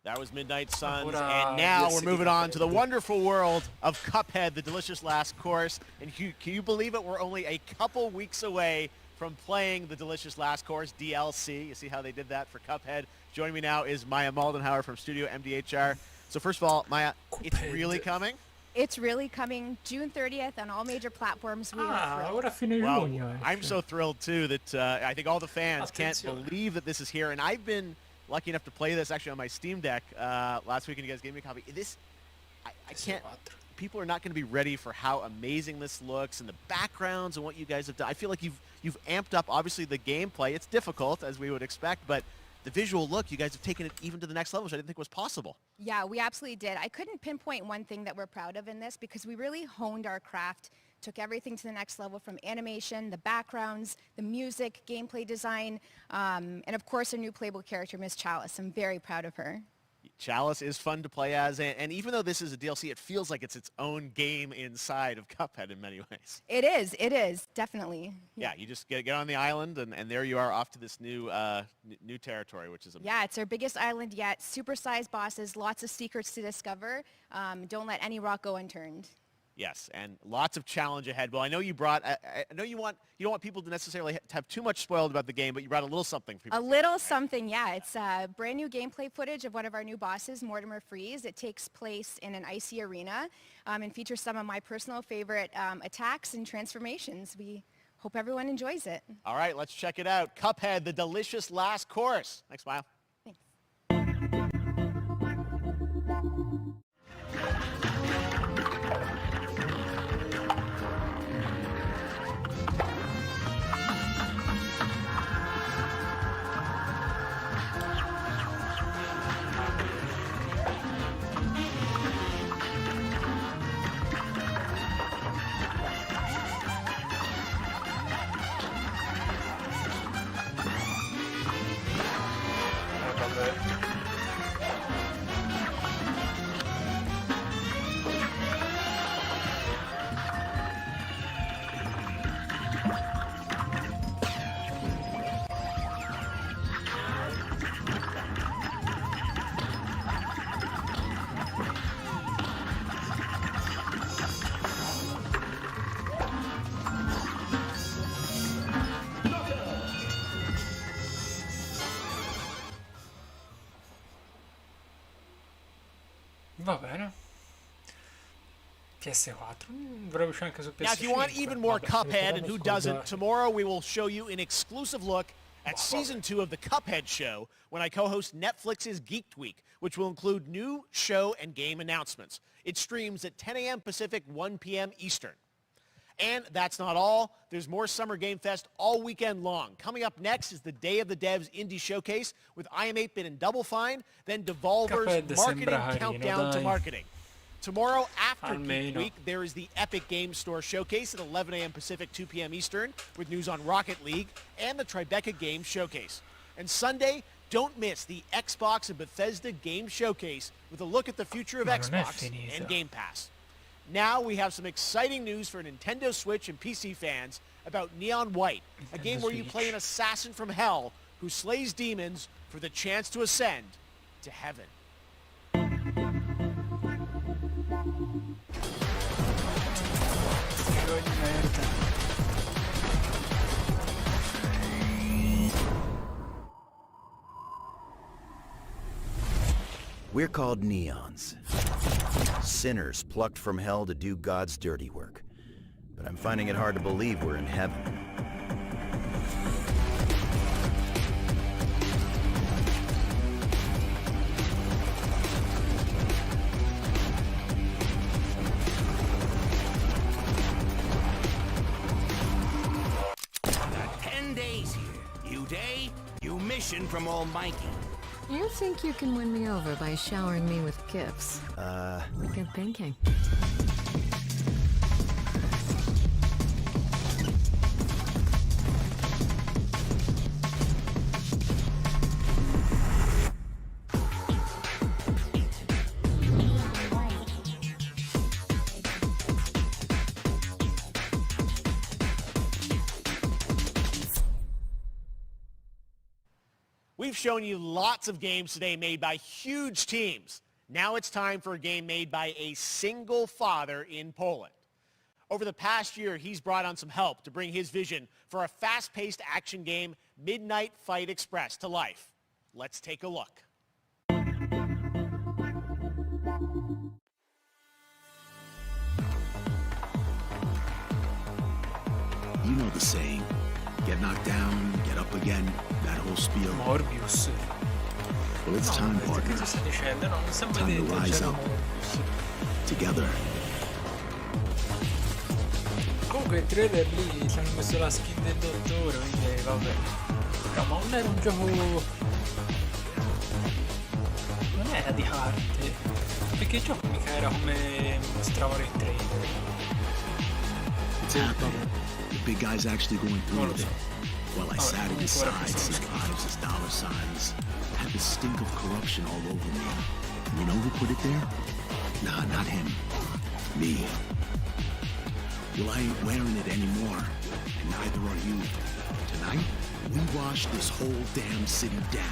That was Midnight Suns, and now we're moving on to the wonderful world of Cuphead, the delicious last course. And can you believe it? We're only a couple weeks away from playing the delicious Last Course DLC. You see how they did that for Cuphead. Joining me now is Maya Moldenhauer from Studio MDHR. So first of all, Maya, it's really coming? It's really coming June 30th on all major platforms. We are thrilled. Ora fine giugno. I'm so thrilled too that I think all the fans can't believe that this is here. And I've been lucky enough to play this actually on my Steam Deck last week, and you guys gave me a copy. I can't. People are not going to be ready for how amazing this looks and the backgrounds and what you guys have done. I feel like you've amped up obviously the gameplay. It's difficult as we would expect, but the visual look, you guys have taken it even to the next level, which I didn't think was possible. Yeah, we absolutely did. I couldn't pinpoint one thing that we're proud of in this because we really honed our craft, took everything to the next level from animation, the backgrounds, the music, gameplay design, and of course our new playable character, Miss Chalice. I'm very proud of her. Chalice is fun to play as, and even though this is a DLC, it feels like it's its own game inside of Cuphead in many ways. It is, definitely. Yeah, you just get on the island, and there you are off to this new new territory, which is amazing. Yeah, it's our biggest island yet, super-sized bosses, lots of secrets to discover. Don't let any rock go unturned. Yes, and lots of challenge ahead. Well, I know you brought. I know you don't want people to necessarily have too much spoiled about the game, but you brought a little something for people. A little something, yeah. It's brand new gameplay footage of one of our new bosses, Mortimer Freeze. It takes place in an icy arena and features some of my personal favorite attacks and transformations. We hope everyone enjoys it. All right, let's check it out. Cuphead, the delicious Last Course. Thanks, Smile. Va bene. PS4. Vorrei uscire anche su PS5. Now, if you want even more Cuphead, and who doesn't, tomorrow we will show you an exclusive look at Season 2 of the Cuphead Show when I co-host Netflix's Geeked Week, which will include new show and game announcements. It streams at 10 a.m. Pacific, 1 p.m. Eastern. And that's not all. There's more Summer Game Fest all weekend long. Coming up next is the Day of the Devs Indie Showcase with I Am 8-Bit and Double Fine, then Devolver's Marketing Countdown to Marketing. Tomorrow after Geek Week, there is the Epic Games Store Showcase at 11 a.m. Pacific, 2 p.m. Eastern, with news on Rocket League and the Tribeca Games Showcase. And Sunday, don't miss the Xbox and Bethesda Game Showcase with a look at the future of Xbox and Game Pass. Now we have some exciting news for Nintendo Switch and PC fans about Neon White, a game where you play an assassin from hell who slays demons for the chance to ascend to heaven. We're called neons. Sinners plucked from hell to do God's dirty work. But I'm finding it hard to believe we're in heaven. Got 10 days here. You day, you mission from Almighty. You think you can win me over by showering me with gifts? Good thinking. We've shown you lots of games today made by huge teams. Now it's time for a game made by a single father in Poland. Over the past year, he's brought on some help to bring his vision for a fast-paced action game, Midnight Fight Express, to life. Let's take a look. You know the saying, get knocked down, get up again, that whole spiel. Morbius. Well, it's time, partner. Cosa sta dicendo? No, non sembra Time to detto, rise c'è up. Morbius. Together. Comunque il trailer lì ci hanno messo la skin del dottore, quindi vabbè. No, ma non era un gioco... Non era di arte. Perché il gioco mica era come mostravano il trailer. It's happening. The big guy's actually going through with it. While I sat at his side, seeing lives as dollar signs, I had the stink of corruption all over me. You know who put it there? Nah, not him. Me. Well, I ain't wearing it anymore, and neither are you. Tonight, we wash this whole damn city down.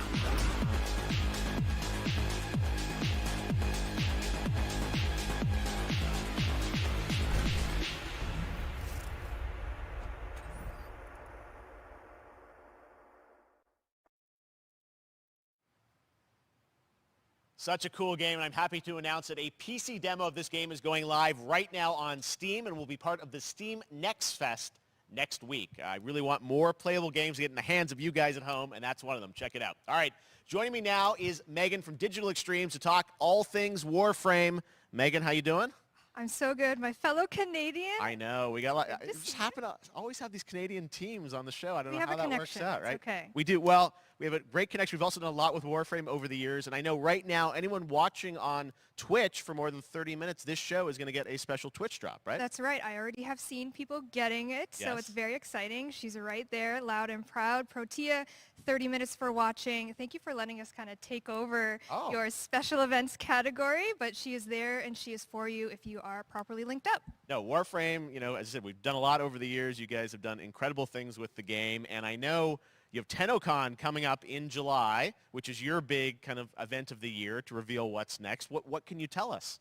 Such a cool game, and I'm happy to announce that a PC demo of this game is going live right now on Steam and will be part of the Steam Next Fest next week. I really want more playable games to get in the hands of you guys at home, and that's one of them. Check it out. All right, joining me now is Megan from Digital Extremes to talk all things Warframe. Megan, how you doing? I'm so good. My fellow Canadian. I know. We got a lot. It just happen to always have these Canadian teams on the show. I don't know how that works out, right? Okay. We do. Well, we have a great connection. We've also done a lot with Warframe over the years. And I know right now, anyone watching on Twitch for more than 30 minutes, this show is going to get a special Twitch drop, right? That's right. I already have seen people getting it, so it's very exciting. She's right there, loud and proud. Protea, 30 minutes for watching. Thank you for letting us kind of take over your special events category, but she is there and she is for you if you are properly linked up. No, Warframe, you know, as I said, we've done a lot over the years. You guys have done incredible things with the game, and I know you have TennoCon coming up in July, which is your big kind of event of the year to reveal what's next. What can you tell us?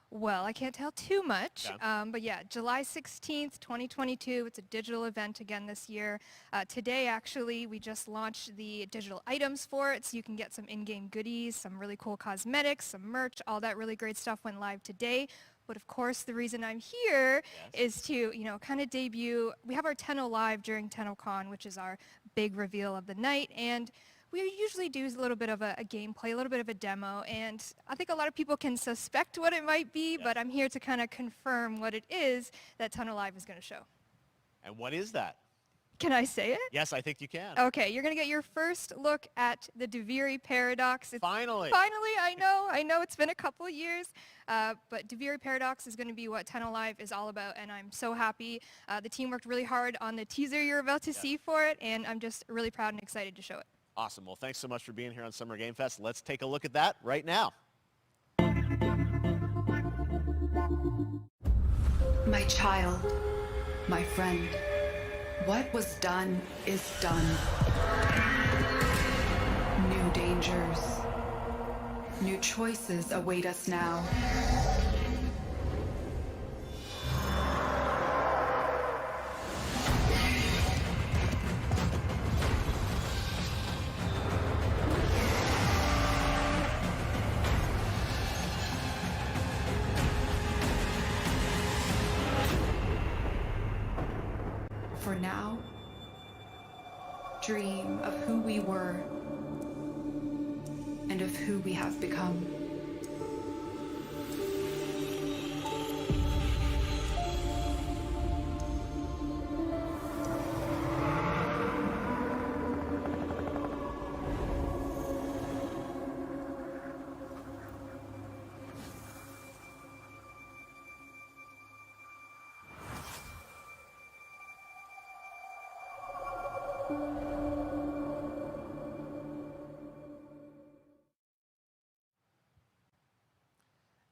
Well, I can't tell too much, but yeah, July 16th, 2022, it's a digital event again this year. Today, actually, we just launched the digital items for it, so you can get some in-game goodies, some really cool cosmetics, some merch, all that really great stuff went live today. But of course, the reason I'm here is to, you know, kind of debut. We have our Tenno Live during TennoCon, which is our big reveal of the night, and we usually do a little bit of a gameplay, a little bit of a demo, and I think a lot of people can suspect what it might be, but I'm here to kind of confirm what it is that Tenno Live is going to show. And what is that? Can I say it? Yes, I think you can. Okay, you're going to get your first look at the Duviri Paradox. Finally. Finally, I know it's been a couple years, but Duviri Paradox is going to be what Tenno Live is all about, and I'm so happy. The team worked really hard on the teaser you're about to see for it, and I'm just really proud and excited to show it. Awesome. Well, thanks so much for being here on Summer Game Fest. Let's take a look at that right now. My child, my friend, what was done is done. New dangers, new choices await us now. For now, dream of who we were and of who we have become.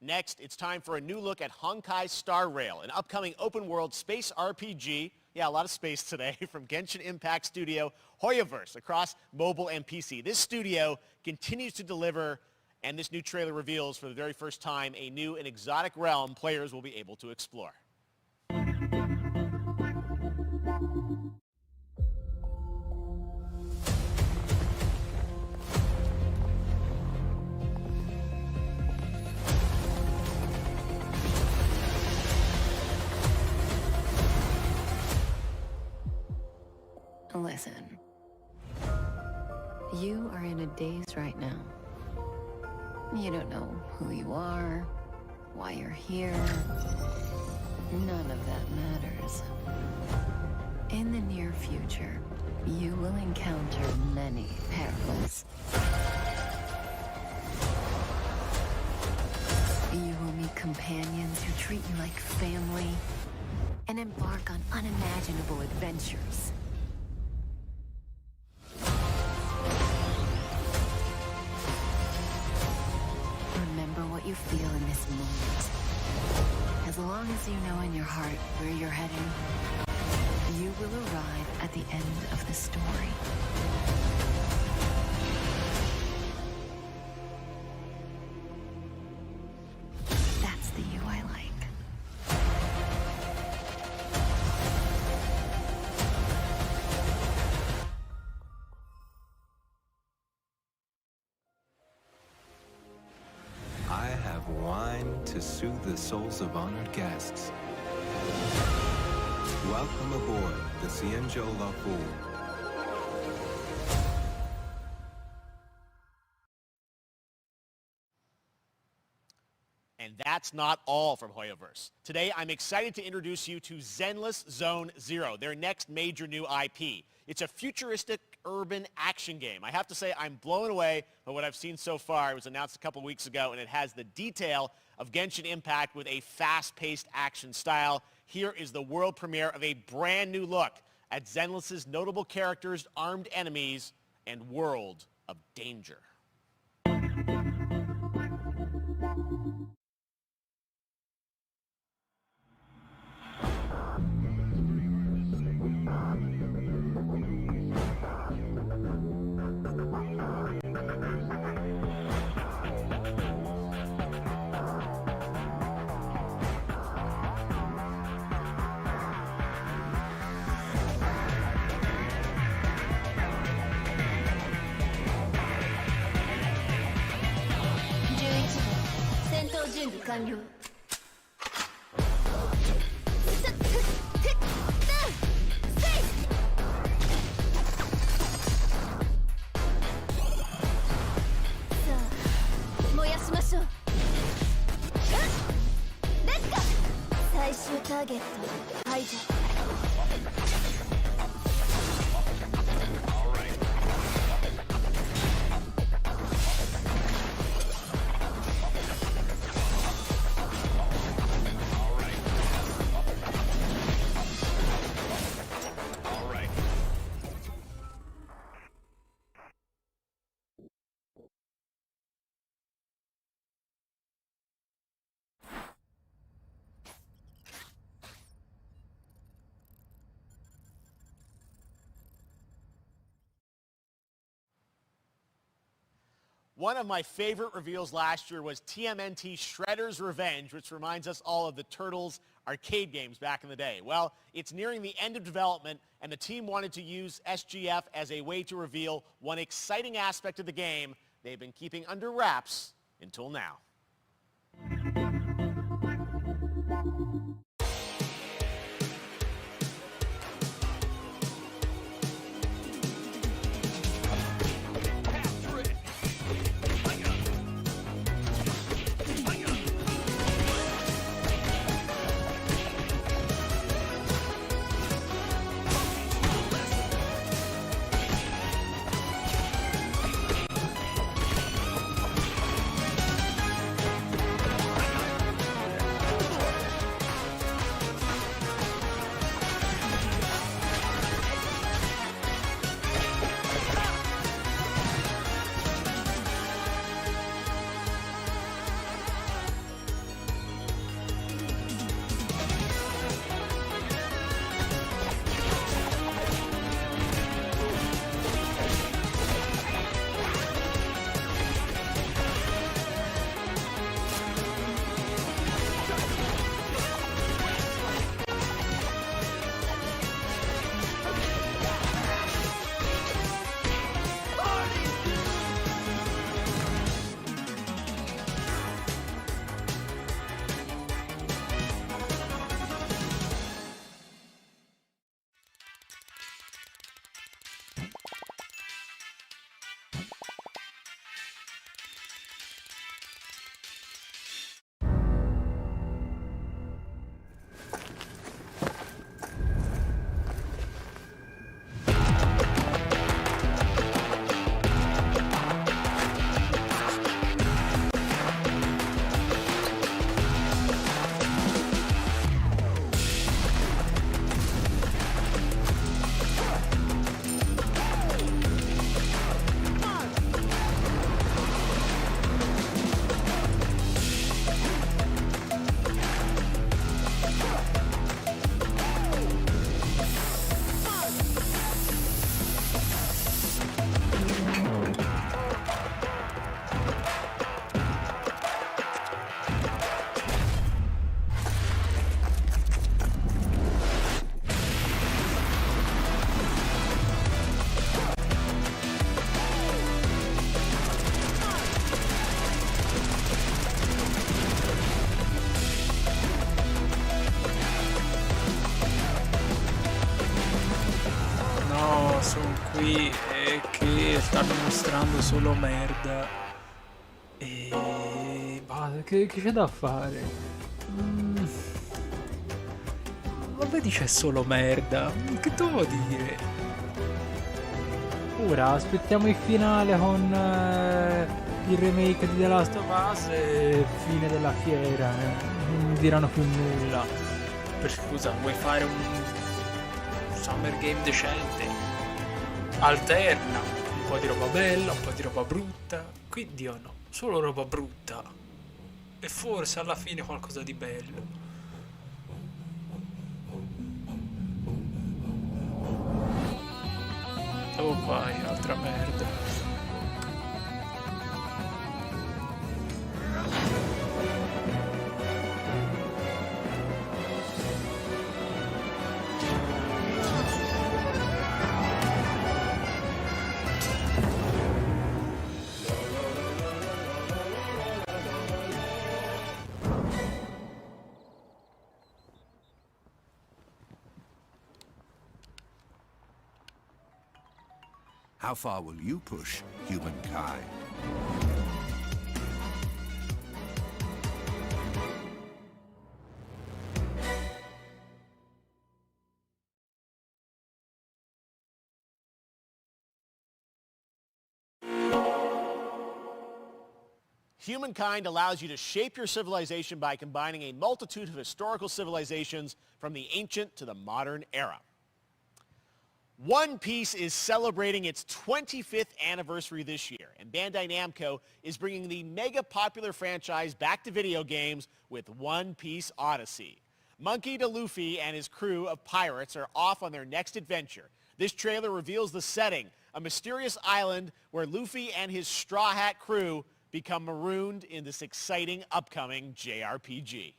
Next, it's time for a new look at Honkai Star Rail, an upcoming open-world space RPG. Yeah, a lot of space today from Genshin Impact studio Hoyoverse across mobile and PC. This studio continues to deliver, and this new trailer reveals for the very first time a new and exotic realm players will be able to explore. Listen. You are in a daze right now. You don't know who you are, why you're here. None of that matters. In the near future, you will encounter many perils. You will meet companions who treat you like family and embark on unimaginable adventures. Remember what you feel in this moment. As long as you know in your heart where you're heading, you will arrive at the end of the story. That's the you I like. I have wine to soothe the souls of honored guests. Welcome aboard the Cienjo La Fool. And that's not all from Hoyoverse. Today, I'm excited to introduce you to Zenless Zone Zero, their next major new IP. It's a futuristic urban action game. I have to say I'm blown away by what I've seen so far. It was announced a couple weeks ago, and it has the detail of Genshin Impact with a fast-paced action style. Here is the world premiere of a brand new look at Zenless's notable characters, armed enemies, and world of danger. One of my favorite reveals last year was TMNT Shredder's Revenge, which reminds us all of the Turtles arcade games back in the day. Well, it's nearing the end of development, and the team wanted to use SGF as a way to reveal one exciting aspect of the game they've been keeping under wraps until now. qui è che stanno mostrando solo merda. E... che c'è da fare? Ma vedi c'è solo merda. Che devo dire? Ora aspettiamo il finale con il remake di The Last of Us e fine della fiera. Non diranno più nulla. Scusa, vuoi fare un Summer Game decente? Alterna. Un po' di roba bella, un po' di roba brutta. Qui Dio no, solo roba brutta. E forse alla fine qualcosa di bello. Oh vai, altra merda. How far will you push humankind? Humankind allows you to shape your civilization by combining a multitude of historical civilizations from the ancient to the modern era. One Piece is celebrating its 25th anniversary this year, and Bandai Namco is bringing the mega popular franchise back to video games with One Piece Odyssey. Monkey D. Luffy and his crew of pirates are off on their next adventure. This trailer reveals the setting, a mysterious island where Luffy and his Straw Hat crew become marooned in this exciting upcoming JRPG.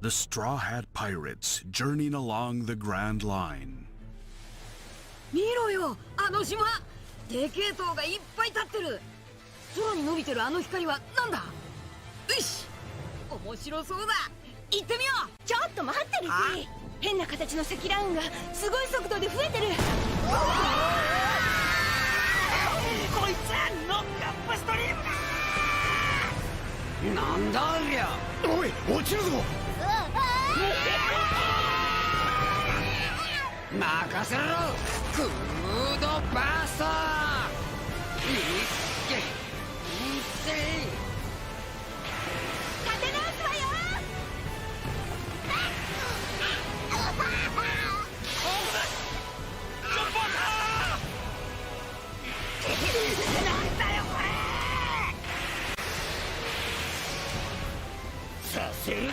The Straw Hat Pirates journeying along the Grand Line. 見ろよ、あの島。でけえ塔がいっぱい立ってる。空に伸びてるあの光はなんだ？よし、面白そうだ。行ってみよう。ちょっと待ってルフィ。変な形の積乱雲がすごい速度で増えてる。こいつはノックアップストリームだ。なんだありゃ。おい、落ちるぞ。任せろ、クードバースター。いけ、立て直すわよ。なんだよこれ。させるかよ。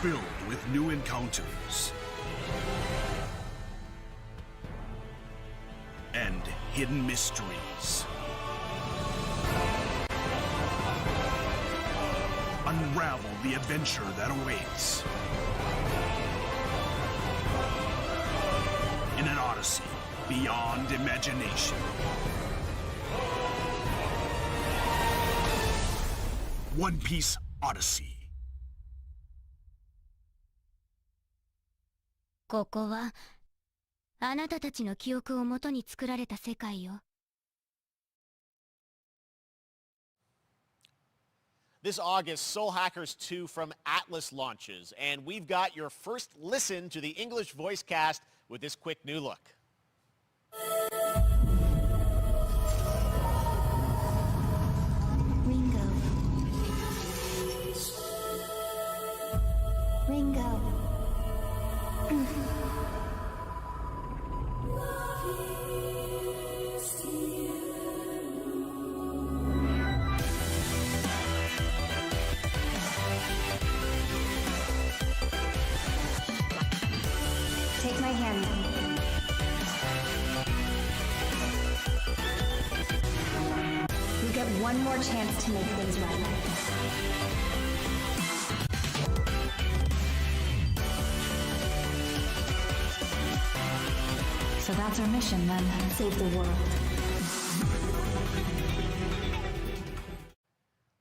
Filled with new encounters and hidden mysteries. Unravel the adventure that awaits in an odyssey beyond imagination. One Piece Odyssey. ここはあなたたちの記憶をもとに作られた世界よ。This August, Soul Hackers 2 from Atlas launches, and we've got your first listen to the English voice cast with this quick new look. Ringo. Take my hand. We get one more chance to make things right. So that's our mission then. Save the world.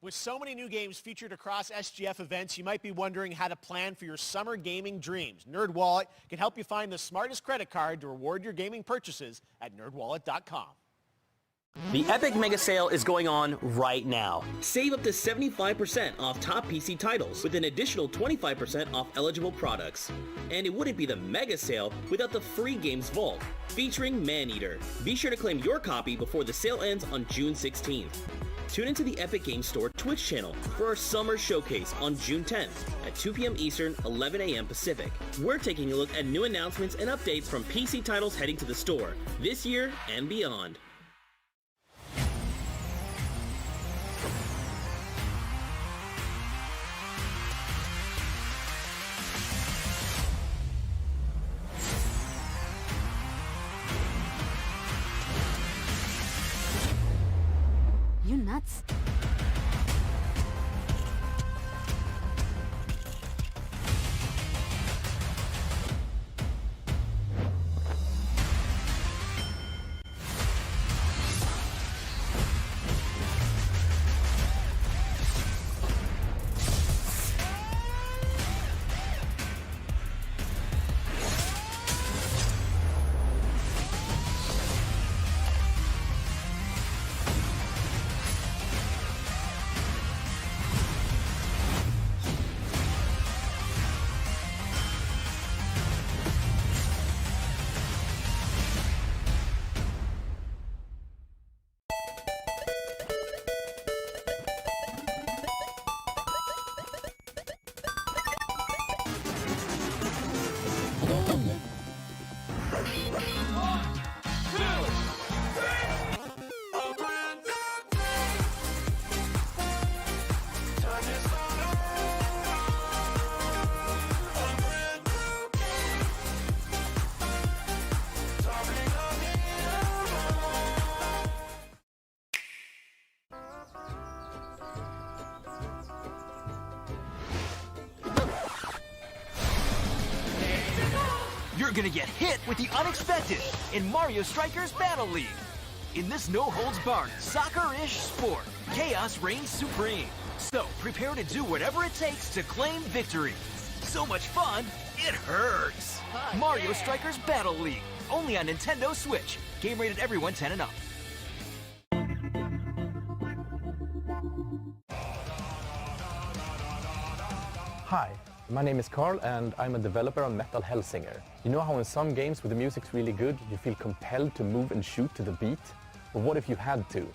With so many new games featured across SGF events, you might be wondering how to plan for your summer gaming dreams. NerdWallet can help you find the smartest credit card to reward your gaming purchases at nerdwallet.com. The Epic Mega Sale is going on right now. Save up to 75% off top PC titles with an additional 25% off eligible products. And it wouldn't be the Mega Sale without the free games vault, featuring Maneater. Be sure to claim your copy before the sale ends on June 16th. Tune into the Epic Games Store Twitch channel for our summer showcase on June 10th at 2 p.m. Eastern, 11 a.m. Pacific. We're taking a look at new announcements and updates from PC titles heading to the store this year and beyond. You nuts? You're gonna get hit with the unexpected in Mario Strikers Battle League. In this no-holds-barred, soccer-ish sport, chaos reigns supreme. So prepare to do whatever it takes to claim victory. So much fun, it hurts. Mario Strikers Battle League, only on Nintendo Switch. Game rated everyone 10 and up. Hi, my name is Carl and I'm a developer on Metal Hellsinger. You know how in some games where the music's really good, you feel compelled to move and shoot to the beat? But what if you had to?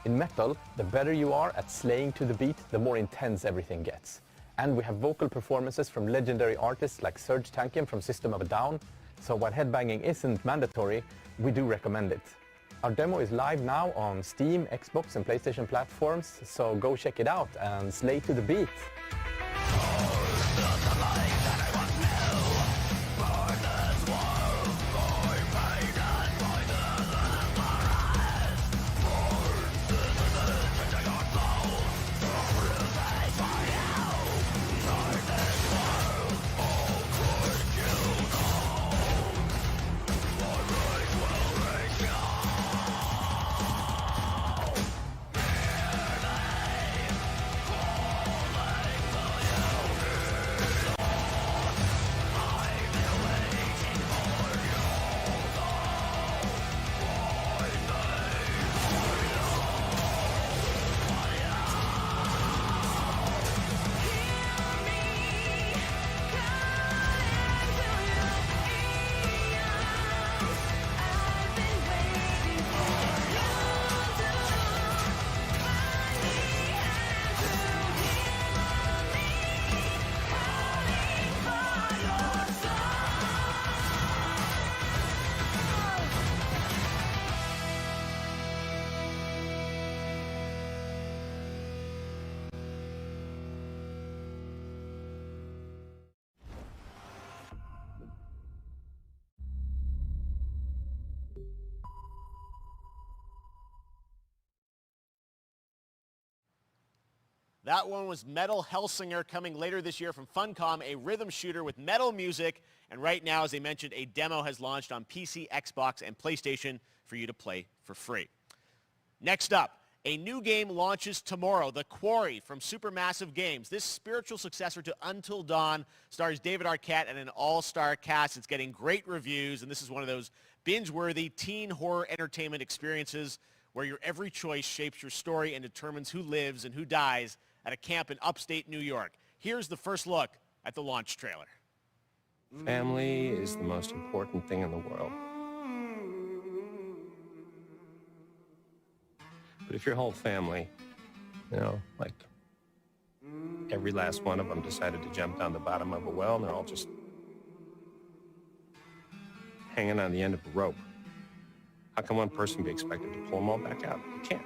In Metal, the better you are at slaying to the beat, the more intense everything gets. And we have vocal performances from legendary artists like Serge Tankian from System of a Down, so while headbanging isn't mandatory, we do recommend it. Our demo is live now on Steam, Xbox and PlayStation platforms, so go check it out and slay to the beat. That one was Metal Hellsinger, coming later this year from Funcom, a rhythm shooter with metal music. And right now, as I mentioned, a demo has launched on PC, Xbox, and PlayStation for you to play for free. Next up, a new game launches tomorrow, The Quarry from Supermassive Games. This spiritual successor to Until Dawn stars David Arquette and an all-star cast. It's getting great reviews, and this is one of those binge-worthy teen horror entertainment experiences where your every choice shapes your story and determines who lives and who dies at a camp in upstate New York. Here's the first look at the launch trailer. Family is the most important thing in the world. But if your whole family, like every last one of them decided to jump down the bottom of a well and they're all just hanging on the end of a rope, how can one person be expected to pull them all back out? You can't.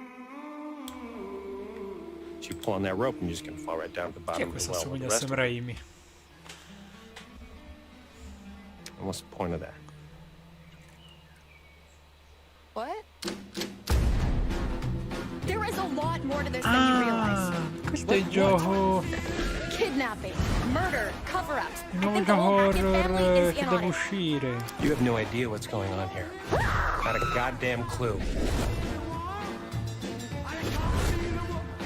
So you pull on that rope and you're just going to fall right down to the bottom of the well with the rest of them. And what's the point of that? What? There is a lot more to this than you realize. Questo è il gioco. Kidnapping, murder, cover-ups. Il nuovo gioco horror che deve uscire. You have no idea what's going on here. Not a goddamn clue.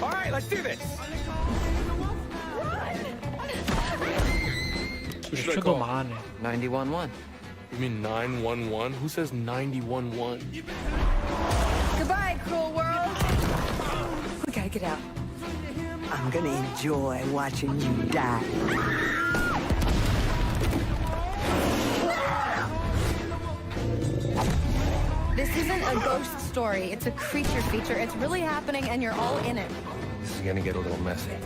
All right, let's do this. Esce domani. 911. You mean 911? Who says 911? Goodbye, cruel world. We gotta get out. I'm gonna enjoy watching you die. This isn't a ghost story. It's a creature feature. It's really happening and you're all in it. This is gonna get a little messy.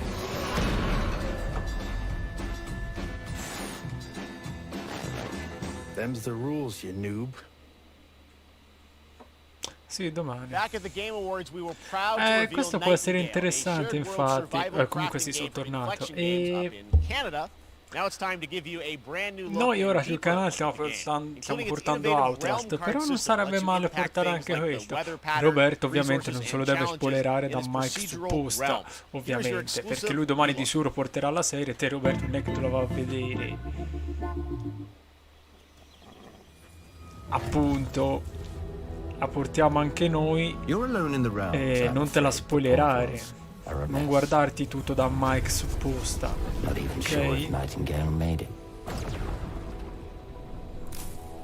Them's the rules, you noob. Sì, domani. Questo può essere interessante, infatti. Comunque sì, sono tornato. E noi ora sul canale stiamo portando Outlast, però non sarebbe male portare anche questo. Roberto ovviamente non se lo deve spoilerare da Mike supposta, ovviamente, perché lui domani di sicuro porterà la serie, te Roberto non è che te lo va a vedere. Appunto, la portiamo anche noi e non te la spoilerare. Non guardarti tutto da Mike supposta. Ok?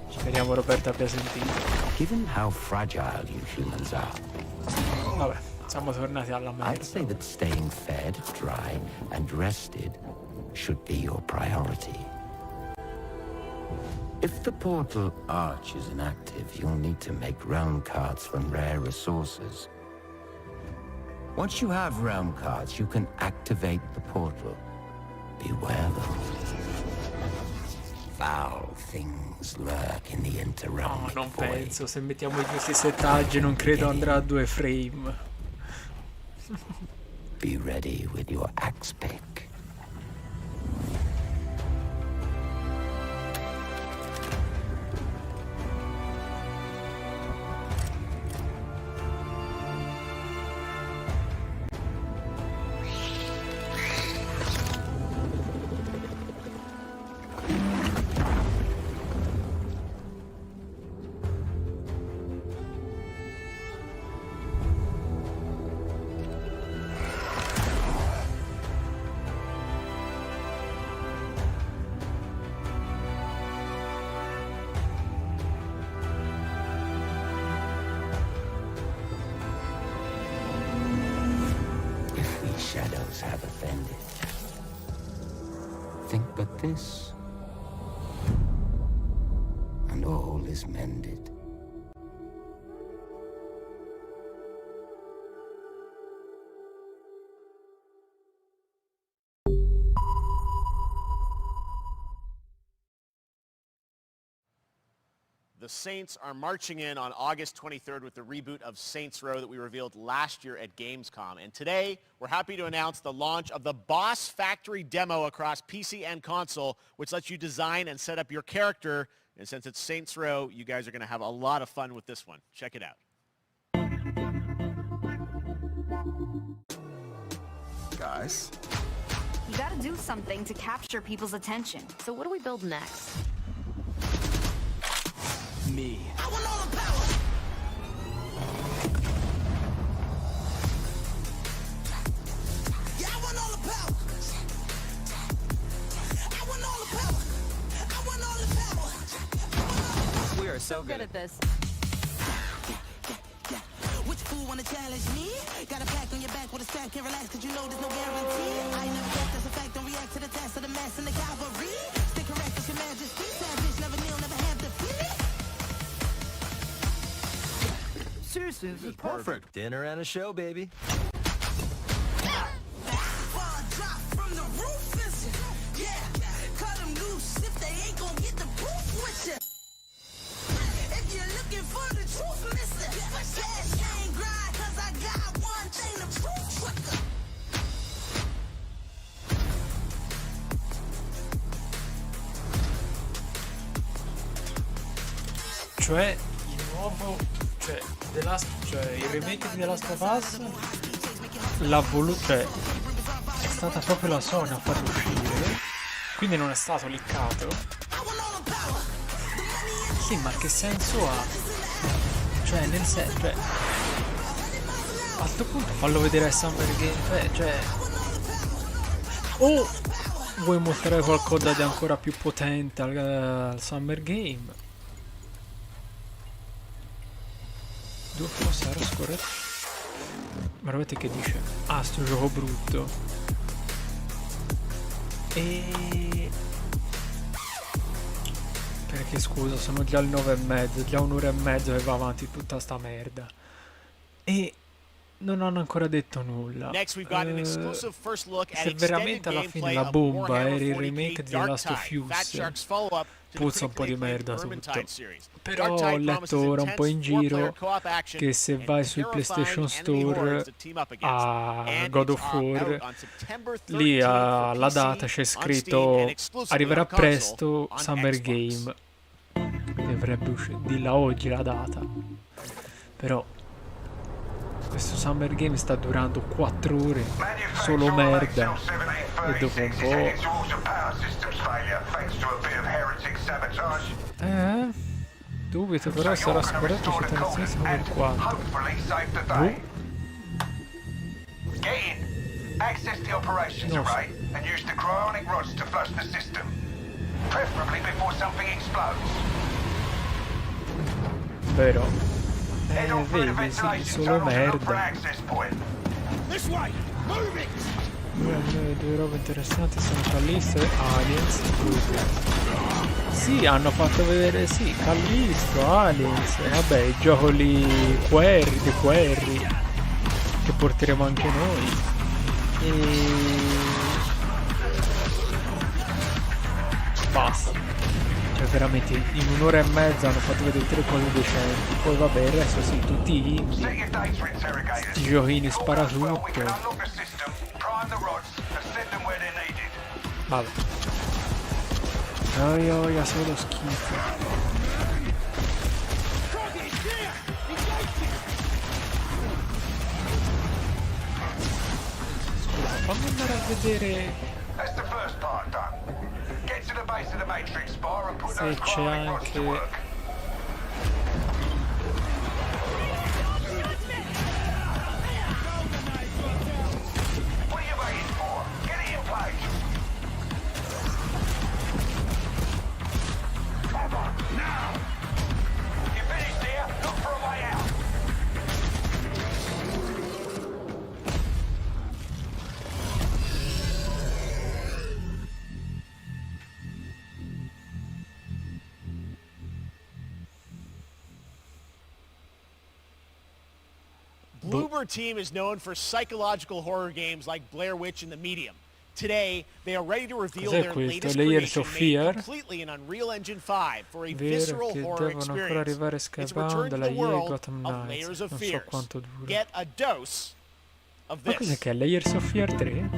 Speriamo Roberto abbia sentito. Vabbè, siamo tornati alla merda. I'd say that staying fed, dry and rested should be your priority. If the portal arch is inactive, you'll need to make realm cards from rare resources. Once you have realm cards, you can activate the portal. Beware them. Foul things lurk in the interrealm. No, non penso. Se mettiamo i giusti settaggi non credo andrà a 2 frame. Be ready with your axe pick. Shadows have offended. Think but this, and all is mended. The Saints are marching in on August 23rd with the reboot of Saints Row that we revealed last year at Gamescom. And today, we're happy to announce the launch of the Boss Factory demo across PC and console, which lets you design and set up your character. And since it's Saints Row, you guys are going to have a lot of fun with this one. Check it out. guys. You gotta do something to capture people's attention. So what do we build next? Me. I want all the power. Yeah, I want all the power. I want all the power. I want all the power. We are so good at this. Which fool wanna challenge me? Got a pack on your back with a strap, can't relax cause you know there's no guarantee. I ain't never guessed, that's a fact, don't react to the test of the mass and the cavalry. Stay correct, it's your majesty. Savage, never kneel, never have defeated. Seriously, this is perfect. Dinner and a show, baby. Ball drop from the roof, listen. Yeah, cut them loose if they ain't gon' get the proof with you. If you're looking for the truth, listen. Cash ain't grind, cause I got one thing to prove, trucker. Cioè, il nuovo, cioè il remake di The Last of Us l'ha voluto, cioè è stata proprio la Sony a farlo uscire, quindi non è stato liccato. Sì, ma che senso ha? Cioè, nel senso, cioè, a questo punto fallo vedere a Summer Game, cioè, o vuoi mostrare qualcosa di ancora più potente al Summer Game? Due cose, scorretto. Ma vedete che dice? Ah, sto gioco brutto. E... perché scusa, sono già le 9:30, già un'ora e mezzo che va avanti tutta sta merda. E non hanno ancora detto nulla. Se veramente alla fine la bomba era il remake di The Last of Us, puzza un po' di merda tutto. Però ho letto ora un po' in giro che se vai sul PlayStation Store a God of War, lì alla data c'è scritto arriverà presto Summer Game. Dovrebbe uscire di là oggi la data. Però questo Summer Game sta durando 4 ore, solo merda, e dopo un po'... dubito, però sarà scorretto ci tendenzialmente come il 4. Access the operations array and use the cryonic rods to flush the system, preferably before something explodes. Però vedi, sì, solo merda. Due robe interessanti sono Callisto e Aliens. Sì, hanno fatto vedere, sì, Callisto, Aliens, e vabbè, il gioco lì di Quarry, che porteremo anche noi. E... basta. Cioè veramente in un'ora e mezza hanno fatto vedere 3 cose decenti. Poi vabbè, il resto sì, tutti indie, sti giochini sparatutto. Vabbè, noia, solo schifo. Scusa, fammi andare a vedere se c'è anche... Bloober Team is known for psychological horror games like Blair Witch and The Medium. Today, they are ready to reveal their latest creation made completely in Unreal Engine 5 for a visceral horror experience. It's return to the world of Layers of Fears. Get a dose of this. Ma cos'è che è Layers of Fear 3?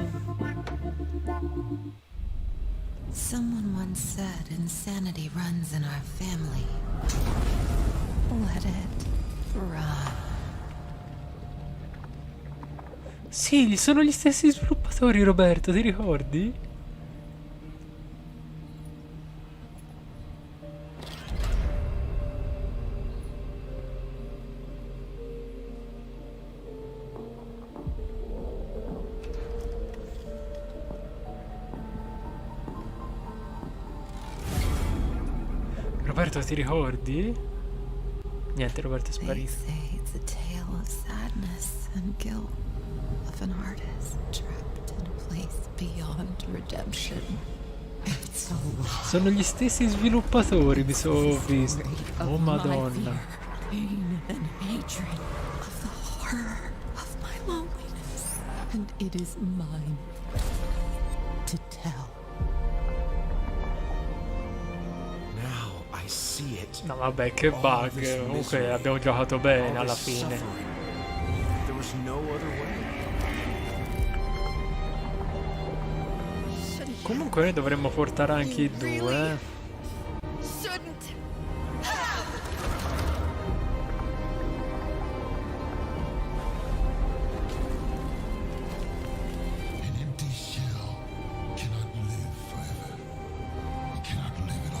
Someone once said insanity runs in our family. Let it run. Sì, sono gli stessi sviluppatori Sorry Roberto, ti ricordi? Roberto, ti ricordi? Niente, Roberto è They sparito. say it's a tale of sadness and guilt, of an artist trapped in a place beyond redemption. It's so Sono gli stessi sviluppatori, mi sono visto. Oh madonna. pain and hatred of the horror of my loneliness, and it is mine to tell. Now I see it. No vabbè, che bug. Comunque abbiamo giocato bene alla fine. There was no other way. Comunque noi dovremmo portare anche i due. Shouldn't. An empty shell cannot live forever. It cannot live at all.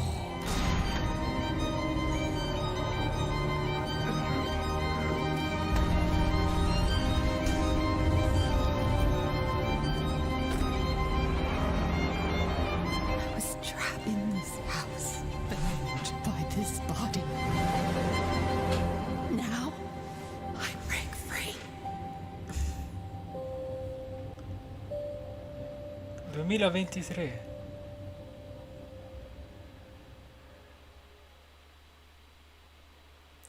I was trapped in this house, bound by this body. Now, I break free. 2023.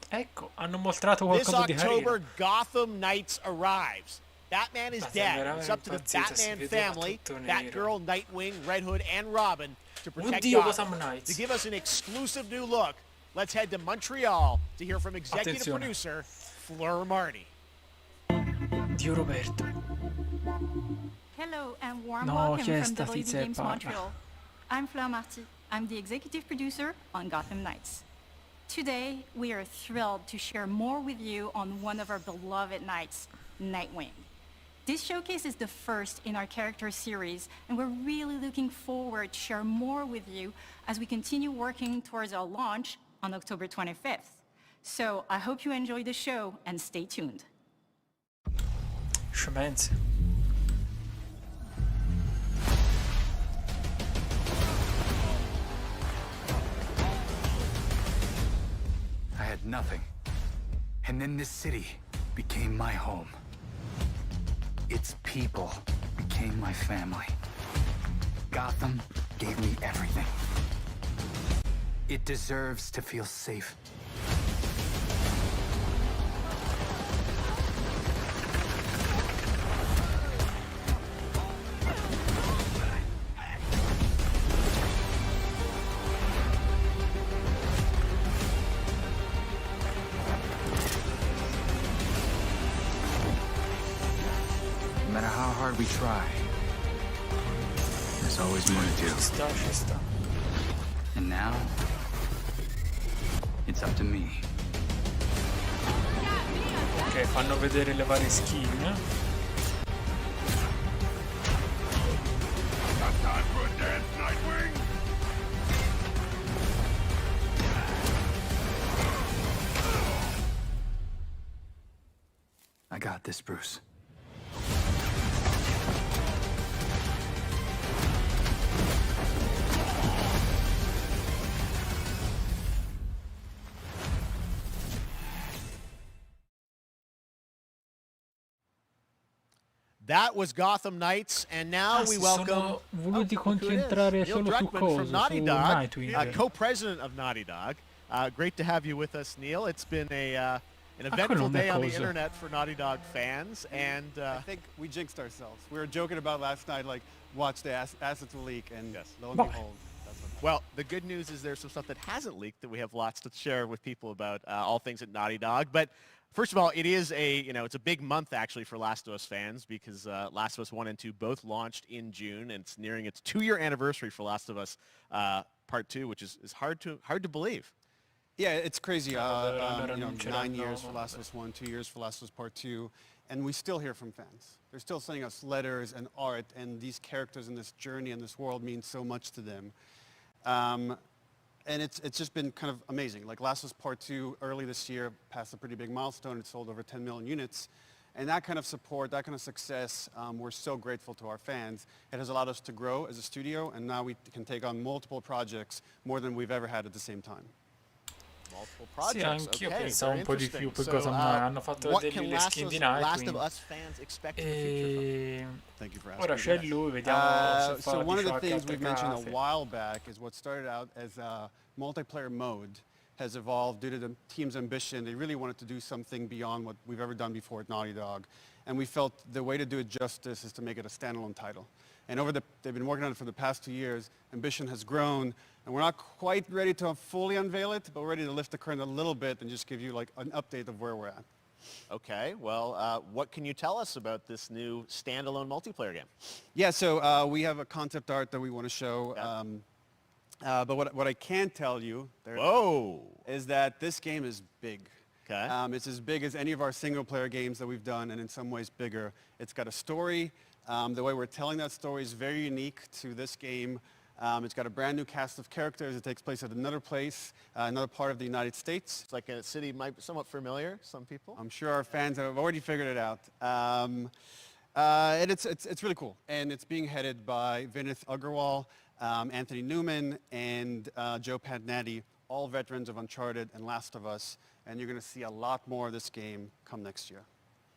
Ecco, hanno mostrato This qualcosa di October, carino. Gotham Knights arrives. Batman is Ma dead. sembra It's up to the impazzito, si Batman vedeva family, tutto nero. Batgirl, Nightwing, Red Hood, and Robin to protect Oddio, Gotham. Gotham Knights. To give us an exclusive new look, let's head to Montreal to hear from executive Attenzione. producer Fleur Marty. Dio Roberto. Hello and warm No, welcome chi è from sta WB tizia che Games parla? Montreal. I'm Fleur Marty. I'm the executive producer on Gotham Knights. Today, we are thrilled to share more with you on one of our beloved knights, Nightwing. This showcase is the first in our character series, and we're really looking forward to share more with you as we continue working towards our launch on October 25th. So I hope you enjoy the show and stay tuned. Scemenze. I had nothing. And then this city became my home. Its people became my family. Gotham gave me everything. It deserves to feel safe. No matter how hard we try, there's always more to do. Ci sta. And now, it's up to me. Ok, fanno vedere le varie skin. Got time for a dance, Nightwing? I got this, Bruce. That was Gotham Knights, and now we welcome. Sono voluti look who it is. concentrare Neil solo su Druckmann cosa, from Naughty su Dog, Nightwing. co-president of Naughty Dog. Great to have you with us, Neil. It's been an eventful quello non è day on the cosa. internet for Naughty Dog fans, and I think we jinxed ourselves. We were joking about last night, like, watch the assets will leak, and lo and behold, that's what happened. well, the good news is there's some stuff that hasn't leaked that we have lots to share with people about all things at Naughty Dog. But first of all, it is it's a big month actually for Last of Us fans because Last of Us 1 and 2 both launched in June, and it's nearing its 2-year anniversary for Last of Us Part 2, which is hard to believe. Yeah, it's crazy. Allora, 9 years for Last of Us 1, 2 years for Last of Us Part 2. And we still hear from fans. They're still sending us letters and art, and these characters in this journey and this world mean so much to them. And it's just been kind of amazing. Like Last of Us Part 2 early this year passed a pretty big milestone. It sold over 10 million units. And that kind of support, that kind of success, we're so grateful to our fans. It has allowed us to grow as a studio, and now we can take on multiple projects, more than we've ever had at the same time. Multiple Sì, projects. anch'io Okay, pensavo very un po' di interesting. più, poi So, cosa hanno fatto what vedere can le skin di Night, Last of quindi. Us fans expect in the future from? Thank you for asking. Ora c'è lui, vediamo se fa So one of the qualche things altra we've mentioned a case. while back is what started out as a multiplayer mode has evolved due to the team's ambition. They really wanted to do something beyond what we've ever done before at Naughty Dog. And we felt the way to do it justice is to make it a standalone title. And they've been working on it for the past 2 years. Ambition has grown, and we're not quite ready to fully unveil it, but we're ready to lift the curtain a little bit and just give you like an update of where we're at. Okay, well, what can you tell us about this new standalone multiplayer game? Yeah, so we have a concept art that we want to show. But what I can tell you is that this game is big. Okay. It's as big as any of our single-player games that we've done, and in some ways bigger. It's got a story. The way we're telling that story is very unique to this game. It's got a brand new cast of characters. It takes place at another place, another part of the United States. It's like a city might be somewhat familiar, some people. I'm sure our fans have already figured it out. And it's really cool. And it's being headed by Vinith Agarwal, Anthony Newman, and Joe Pantnati, all veterans of Uncharted and Last of Us. And you're going to see a lot more of this game come next year.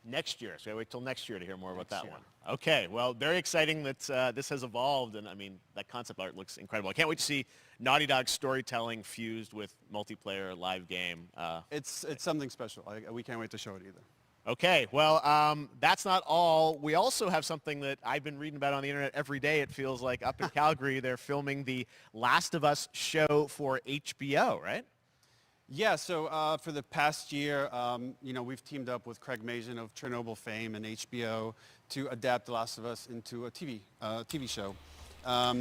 Next year, so I wait till next year to hear more about that one. Okay, well, very exciting that this has evolved, and I mean, that concept art looks incredible. I can't wait to see Naughty Dog's storytelling fused with multiplayer live game. It's something special. We can't wait to show it either. Okay, well, that's not all. We also have something that I've been reading about on the internet every day, it feels like, up in Calgary. They're filming the Last of Us show for HBO, right? Yeah, so for the past year, we've teamed up with Craig Mazin of Chernobyl fame and HBO to adapt The Last of Us into a TV show.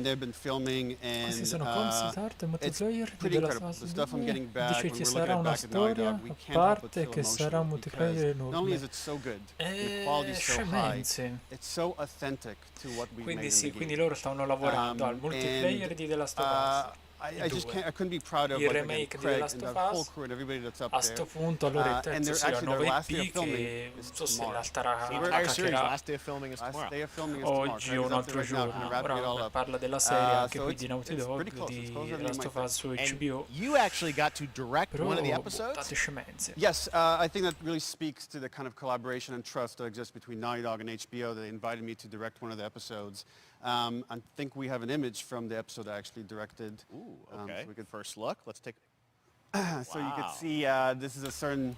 They've been filming, and Questi sono concept art it's multiplayer pretty di The incredible. Last The of Us stuff I'm 2. getting back Dice when ci we're sarà looking una back at Naughty storia Dog, we a can't help but parte feel che sarà emotional multiplayer because enorme. not only is it so good, the quality is so high, scemenze. it's so authentic to what we've Quindi made sì, in the quindi game. loro stavano lavorando al multiplayer di The Last of Us. I just can't. I couldn't be proud of Il like, remake again, di The Craig Last and of the whole Us. crew and everybody that's up A there. sto punto allora il And terzo they're sarà actually their 9 last day EP of filming che is non so se tomorrow. l'altra The entire series, attaccherà last day of filming is tomorrow. Last day of filming is tomorrow. oggi Craig o is un up there altro right now, giorno. wrapping it all Ora up. parla della serie anche So qui di Naughty it's Dog, pretty close. It's closer di than The you Last might of think. Us su And HBO. you actually got to direct Però one of the episodes? buttate scemenze. Yes, I think that really speaks to the kind of collaboration and trust that exists between Naughty Dog and HBO. They invited me to direct one of the episodes. I think we have an image from the episode I actually directed. Ooh, okay. So we could first look. Let's take. So you can see this is a certain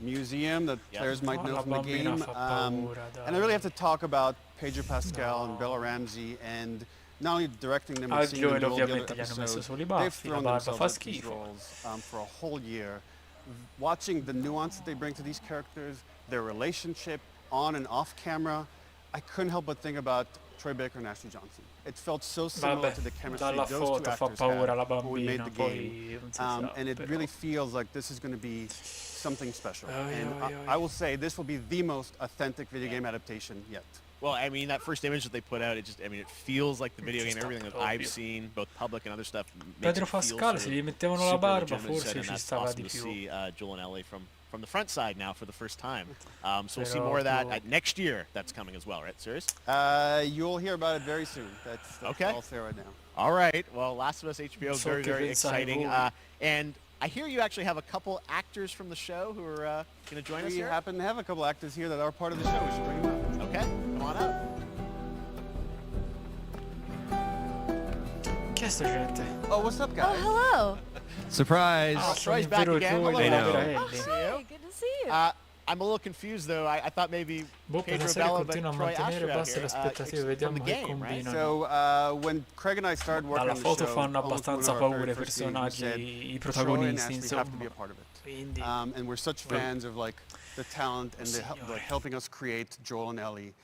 museum that players might know from the game. And I really have to talk about Pedro Pascal and Bella Ramsey, and not only directing them and seeing them do all the other ovviamente gli hanno messo episodes, solo i they've baffi, la thrown barba themselves fa at these schifo. roles for a whole year. Watching the nuance that they bring to these characters, their relationship on and off camera, I couldn't help but think about Troy Baker and Ashley Johnson. It felt so similar Vabbè, to the chemistry dalla those foto two fa actors paura la had when we made bambina, the poi game. non si sa, And it però. really feels like this is going to be something special. Ai, And ai, I will say this will be the most authentic video game adaptation yet. Well, I mean, that first image that they put out, it feels like the video game. Everything that I've seen, both public and other stuff, makes Pedro it feel Pascal, se sort gli of mettevano la super barba legitimate, forse and ci that's stava awesome di to più. see Joel and Ellie from the front side now for the first time. So we'll see Però more of that tu- next year. That's coming as well, right? Serious? You'll hear about it very soon. That's Okay. all I'll say right now. All right. Well, Last of Us HBO is So very, che very pensai exciting. voi? And I hear you actually have a couple actors from the show who are going to join us We here. happen to have a couple actors here that are part of the show. We should bring them up. Okay, come on out. Chi è sta gente? Oh, what's up, guys? Hello. Surprise! Ah, sono Troy's in back vero again. Joel Hello. dei I know. Lavorelli. Hi, good to see you. I'm a little confused though. I thought maybe Boh, per Pedro la serie Bella, but continua a Troy mantenere Asher out basse le here. aspettative, From vediamo the che game, right? combinano. So when Craig and I started working Dalla on the foto show, fanno almost one abbastanza of our paura very i first meetings, we personaggi, said, i Troy and protagonisti, Ashley have to be insomma. a part of it. Quindi And we're such fans of like the talent and like helping us create Joel and Ellie.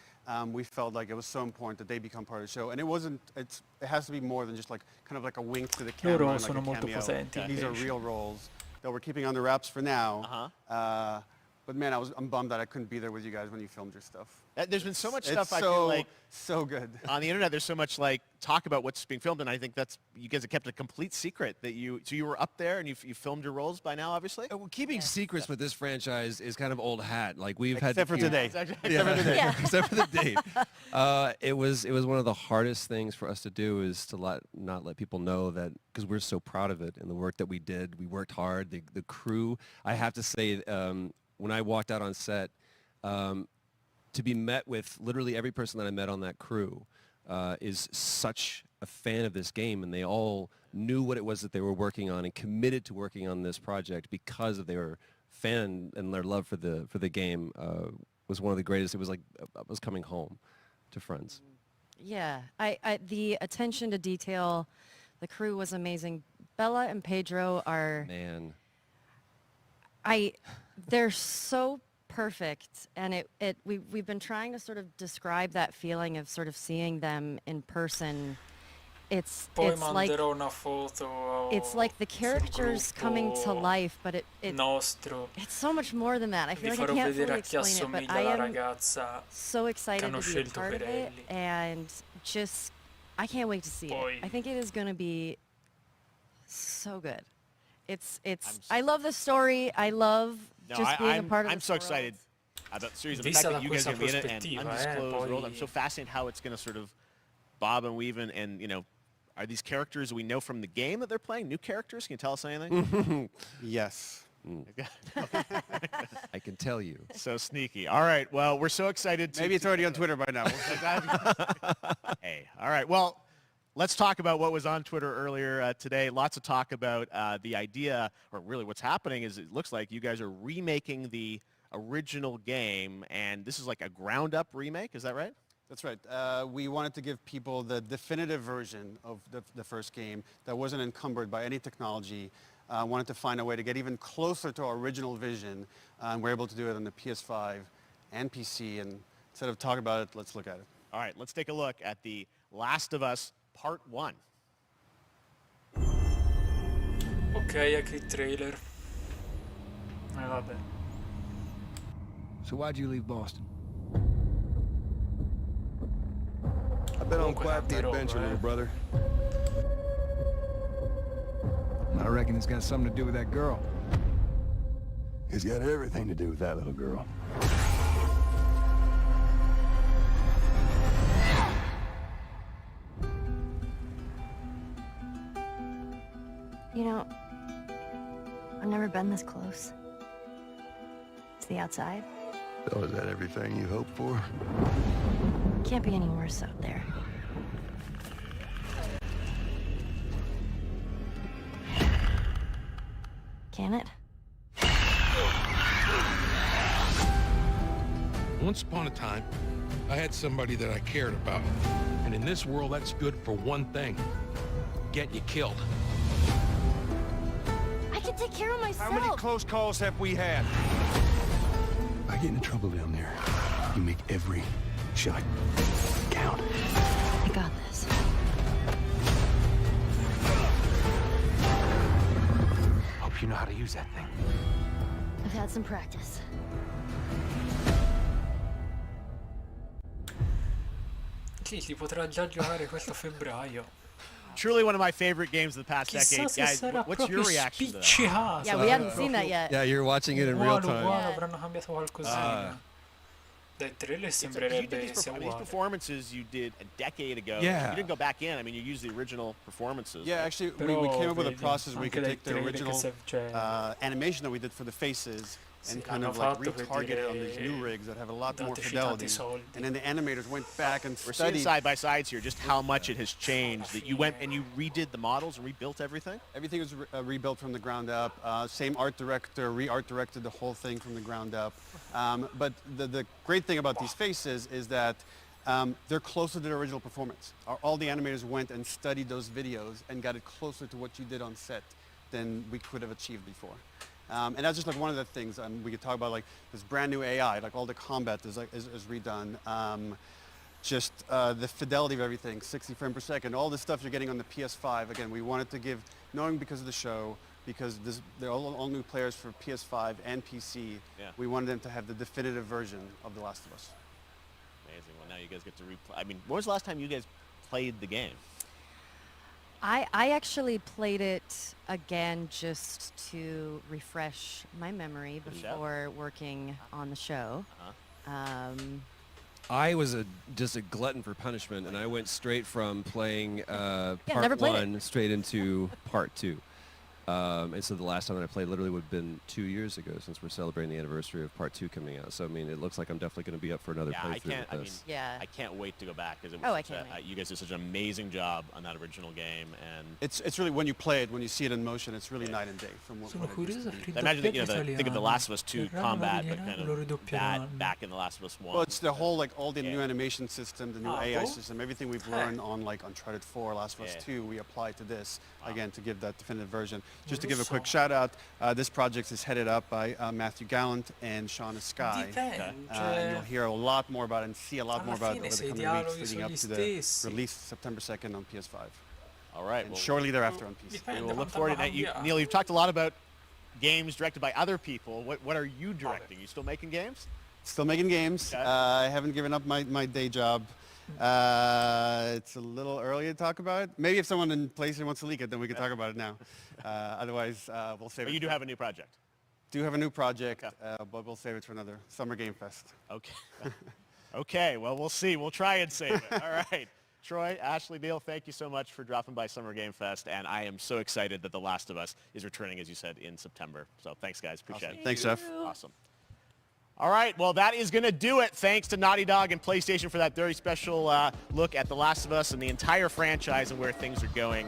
We felt like it was so important that they become part of the show, and it has to be more than just like kind of like a wink to the camera. Loro and like sono a molto cameo. potenti, These are invece. real roles that we're keeping under wraps for now. But man, I'm bummed that I couldn't be there with you guys when you filmed your stuff. There's been so much It's stuff I feel like so good on the internet. There's so much like talk about what's being filmed, and I think that's you guys have kept a complete secret that you were up there and you filmed your roles by now, obviously. Well, keeping secrets with this franchise is kind of old hat. Like we've Except for today. Except for today. Except for the date. It was one of the hardest things for us to do is to not let people know that, because we're so proud of it and the work that we did. We worked hard. The crew. I have to say, when I walked out on set, to be met with literally every person that I met on that crew is such a fan of this game, and they all knew what it was that they were working on and committed to working on this project because of their fan and their love for the game was one of the greatest. It was like I was coming home to friends. Yeah, the attention to detail, the crew was amazing. Bella and Pedro are they're so perfect, and we've been trying to sort of describe that feeling of sort of seeing them in person. It's like the characters coming to life, but it's so much more than that. I feel like I can't fully explain it, but I am so excited to be a part of it, and just I can't wait to see it. I think it is going to be so good. I love the story. I love just being a part of. I'm so excited about the series. The fact that you guys are going to be in it and undisclosed world. I'm so fascinated how it's going to sort of bob and weave and you know. Are these characters we know from the game that they're playing? New characters? Can you tell us anything? Yes. I can tell you. So sneaky. All right. Well, we're so excited. Maybe it's already on Twitter by now. Hey. All right. Well, let's talk about what was on Twitter earlier today. Lots of talk about the idea, or really what's happening is it looks like you guys are remaking the original game, and this is like a ground-up remake. Is that right? That's right. We wanted to give people the definitive version of the first game that wasn't encumbered by any technology. Wanted to find a way to get even closer to our original vision. We're able to do it on the PS5 and PC. And instead of talking about it, let's look at it. All right, let's take a look at The Last of Us Part 1. Ok, ecco il trailer. Vabbè. So why'd you leave Boston? I've been on quite the adventure, little brother. I reckon it's got something to do with that girl. It's got everything to do with that little girl. You know, I've never been this close. It's the outside. So is that everything you hoped for? Can't be any worse out there. Can it? Once upon a time, I had somebody that I cared about. And in this world, that's good for one thing. Get you killed. I can take care of myself. How many close calls have we had? I get into trouble down there. You make every shot count. I got this. Hope you know how to use that thing. I've had some practice. Sì, si potrà già giocare questo febbraio. Truly one of my favorite games of the past decade. Guys, what's your reaction to that? Yeah, we hadn't seen that yet. Yeah, you're watching it in real time. Avranno cambiato qualcosina. Dai trailer sembrerebbe sia These uguale. performances you did a decade ago. Yeah. You didn't go back in. I mean, you used the original performances. Yeah, actually, we came up with a process where we could take the original animation that we did for the faces and kind of like retarget it on these new rigs that have a lot more fidelity. And then the animators went back and We're studied. seeing side by sides here just how much it has changed. That you went and you redid the models and rebuilt everything? Everything was rebuilt from the ground up. Same art director, re-art directed the whole thing from the ground up. But the great thing about these faces is that they're closer to the original performance. All the animators went and studied those videos and got it closer to what you did on set than we could have achieved before. And that's just like one of the things we could talk about, like this brand new AI, like all the combat is redone. Just the fidelity of everything, 60 frames per second, all the stuff you're getting on the PS5. Again, we wanted to give, knowing because of the show, because they're all new players for PS5 and PC. Yeah. We wanted them to have the definitive version of The Last of Us. Amazing. Well, now you guys get to replay. I mean, when was the last time you guys played the game? I actually played it again just to refresh my memory before working on the show. I was just a glutton for punishment, and I went straight from playing never part played 1 straight into part 2. And so the last time that I played literally would have been 2 years ago, since we're celebrating the anniversary of part 2 coming out. So I mean, it looks like I'm definitely going to be up for another playthrough with this. I can't wait to go back, because you guys did such an amazing job on that original game, and it's really, when you play it, when you see it in motion, it's really night and day from what it used to be. I imagine think of The Last of Us 2 combat, but kind of that back in The Last of Us 1. Well, it's the whole, like, all the new animation system, the new AI system, everything we've learned on, like, Uncharted 4, Last of Us 2, we apply to this, again, to give that definitive version. Just to give a quick shout out, this project is headed up by Matthew Gallant and Shauna Sky. And you'll hear a lot more about it and see a lot more about it over the coming weeks leading up to the release September 2nd on PS5. All right. And shortly thereafter on PC. We will look forward to that. Neil, you've talked a lot about games directed by other people. What are you directing? Are you still making games? Still making games. Okay. I haven't given up my day job. It's a little early to talk about it. Maybe if someone in PlayStation wants to leak it, then we can talk about it now. Otherwise, we'll save it. But you do have a new project. Do have a new project, but we'll save it for another Summer Game Fest. Okay. Okay, well, we'll see. We'll try and save it. All right. Troy, Ashley, Neil, thank you so much for dropping by Summer Game Fest, and I am so excited that The Last of Us is returning, as you said, in September. So thanks, guys. Appreciate it. Thanks, Jeff. Awesome. All right, well, that is going to do it. Thanks to Naughty Dog and PlayStation for that very special look at The Last of Us and the entire franchise and where things are going.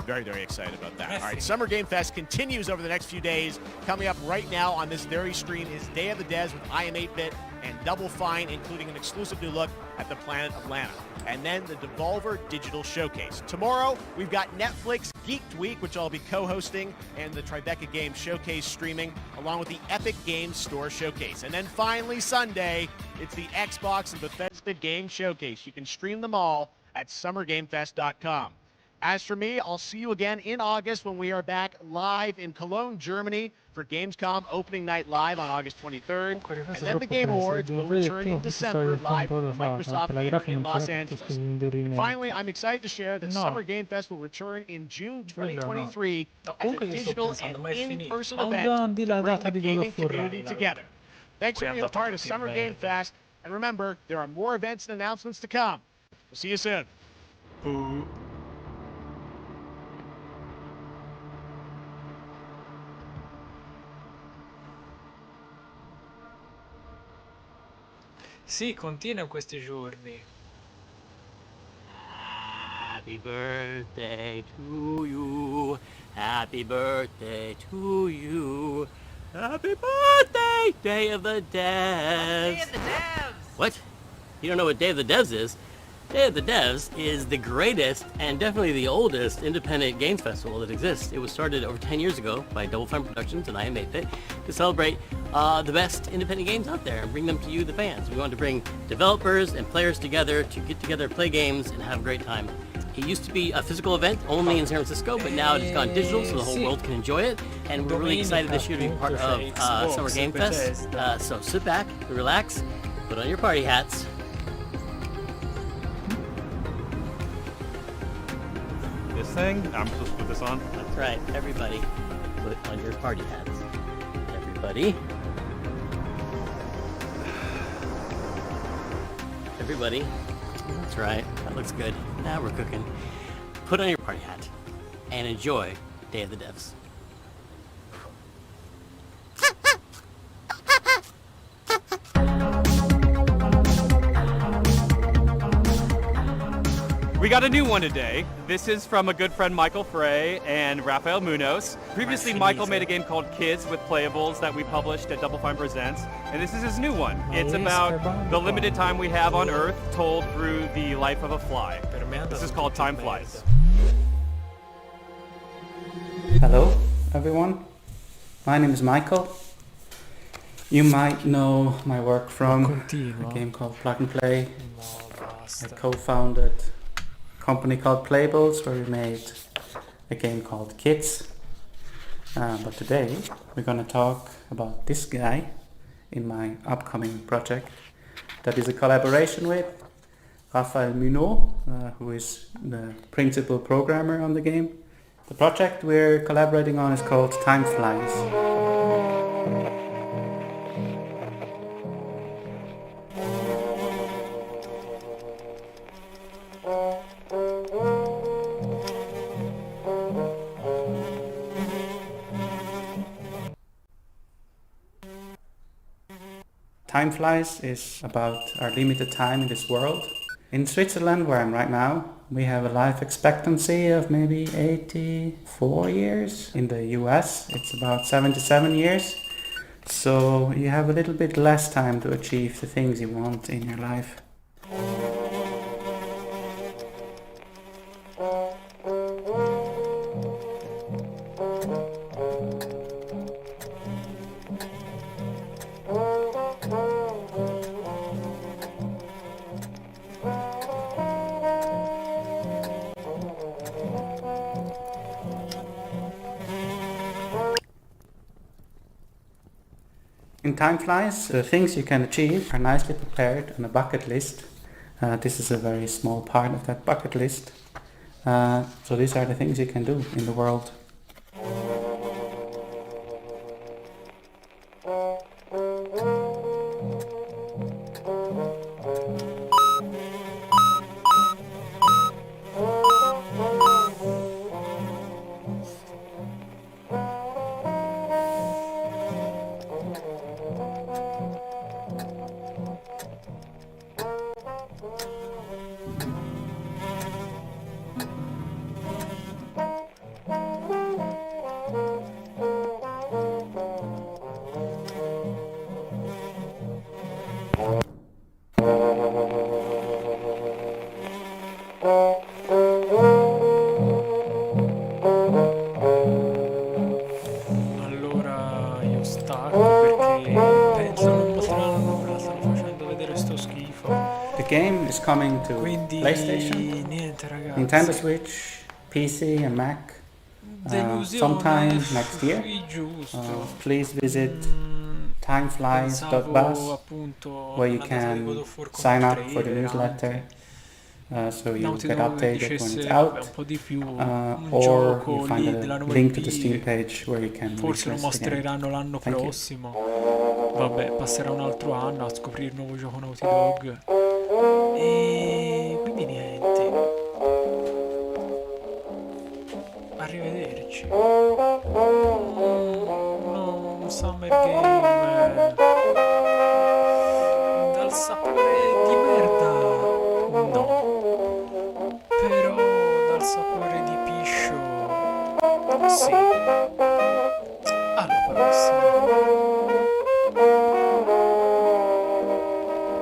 Very, very excited about that. All right, Summer Game Fest continues over the next few days. Coming up right now on this very stream is Day of the Devs with I Am 8-Bit and Double Fine, including an exclusive new look at the planet Atlanta. And then the Devolver Digital Showcase. Tomorrow, we've got Netflix Geeked Week, which I'll be co-hosting, and the Tribeca Games Showcase streaming, along with the Epic Games Store Showcase. And then finally, Sunday, it's the Xbox and Bethesda Game Showcase. You can stream them all at summergamefest.com. As for me, I'll see you again in August when we are back live in Cologne, Germany for Gamescom Opening Night Live on August 23rd. And then the Game Awards will return in December live from Microsoft in Los Angeles. And finally, I'm excited to share that Summer Game Fest will return in June 2023 as a digital and in-person event to bring the gaming community together. Thanks for being a part of Summer Game Fest. And remember, there are more events and announcements to come. We'll see you soon. Sì, continua in questi giorni. Happy birthday to you. Happy birthday to you. Happy birthday, Day of the Devs. Day of the Devs. What? You don't know what Day of the Devs is? Day of the Devs is the greatest and definitely the oldest independent games festival that exists. It was started over 10 years ago by Double Fine Productions and I Am 8-Bit to celebrate the best independent games out there and bring them to you, the fans. We wanted to bring developers and players together to get together, play games, and have a great time. It used to be a physical event only in San Francisco, but now it's gone digital so the whole world can enjoy it. And we're really excited this year to be part of Summer Game Fest. So sit back, relax, put on your party hats. This thing? I'm supposed to put this on? That's right, everybody, put on your party hats. Everybody. Everybody. That's right, that looks good. Now we're cooking. Put on your party hat and enjoy Day of the Devs. We got a new one today. This is from a good friend Michael Frey and Rafael Munoz. Previously, Michael made a game called Kids with Playables that we published at Double Fine Presents, and this is his new one. It's about the limited time we have on Earth told through the life of a fly. This is called Time Flies. Hello, everyone. My name is Michael. You might know my work from a game called Plug and Play. I co-founded company called Playables where we made a game called Kids. But today we're going to talk about this guy in my upcoming project that is a collaboration with Raphael Munot, who is the principal programmer on the game. The project we're collaborating on is called Time Flies. Time Flies is about our limited time in this world. In Switzerland, where I'm right now, we have a life expectancy of maybe 84 years. In the US, it's about 77 years. So you have a little bit less time to achieve the things you want in your life. In Time Flies, the things you can achieve are nicely prepared on a bucket list. This is a very small part of that bucket list. So these are the things you can do in the world. Allora io stacco perché penso non mostreranno nulla, stanno facendo vedere sto schifo. The game is coming to Quindi PlayStation, niente ragazzi. Nintendo Switch, PC and Mac sometime next year. Please visit timeflies.bus where you can sign up for the newsletter so you get updated when it's out, or you find a link to the Steam page where you can forse lo request the game. mostreranno l'anno Thank you. prossimo. Vabbè, passerà un altro anno a scoprire il nuovo gioco Naughty Dog. E quindi niente. Arrivederci. Un Summer Game dal sapore di merda. No. Però dal sapore di piscio. Sì.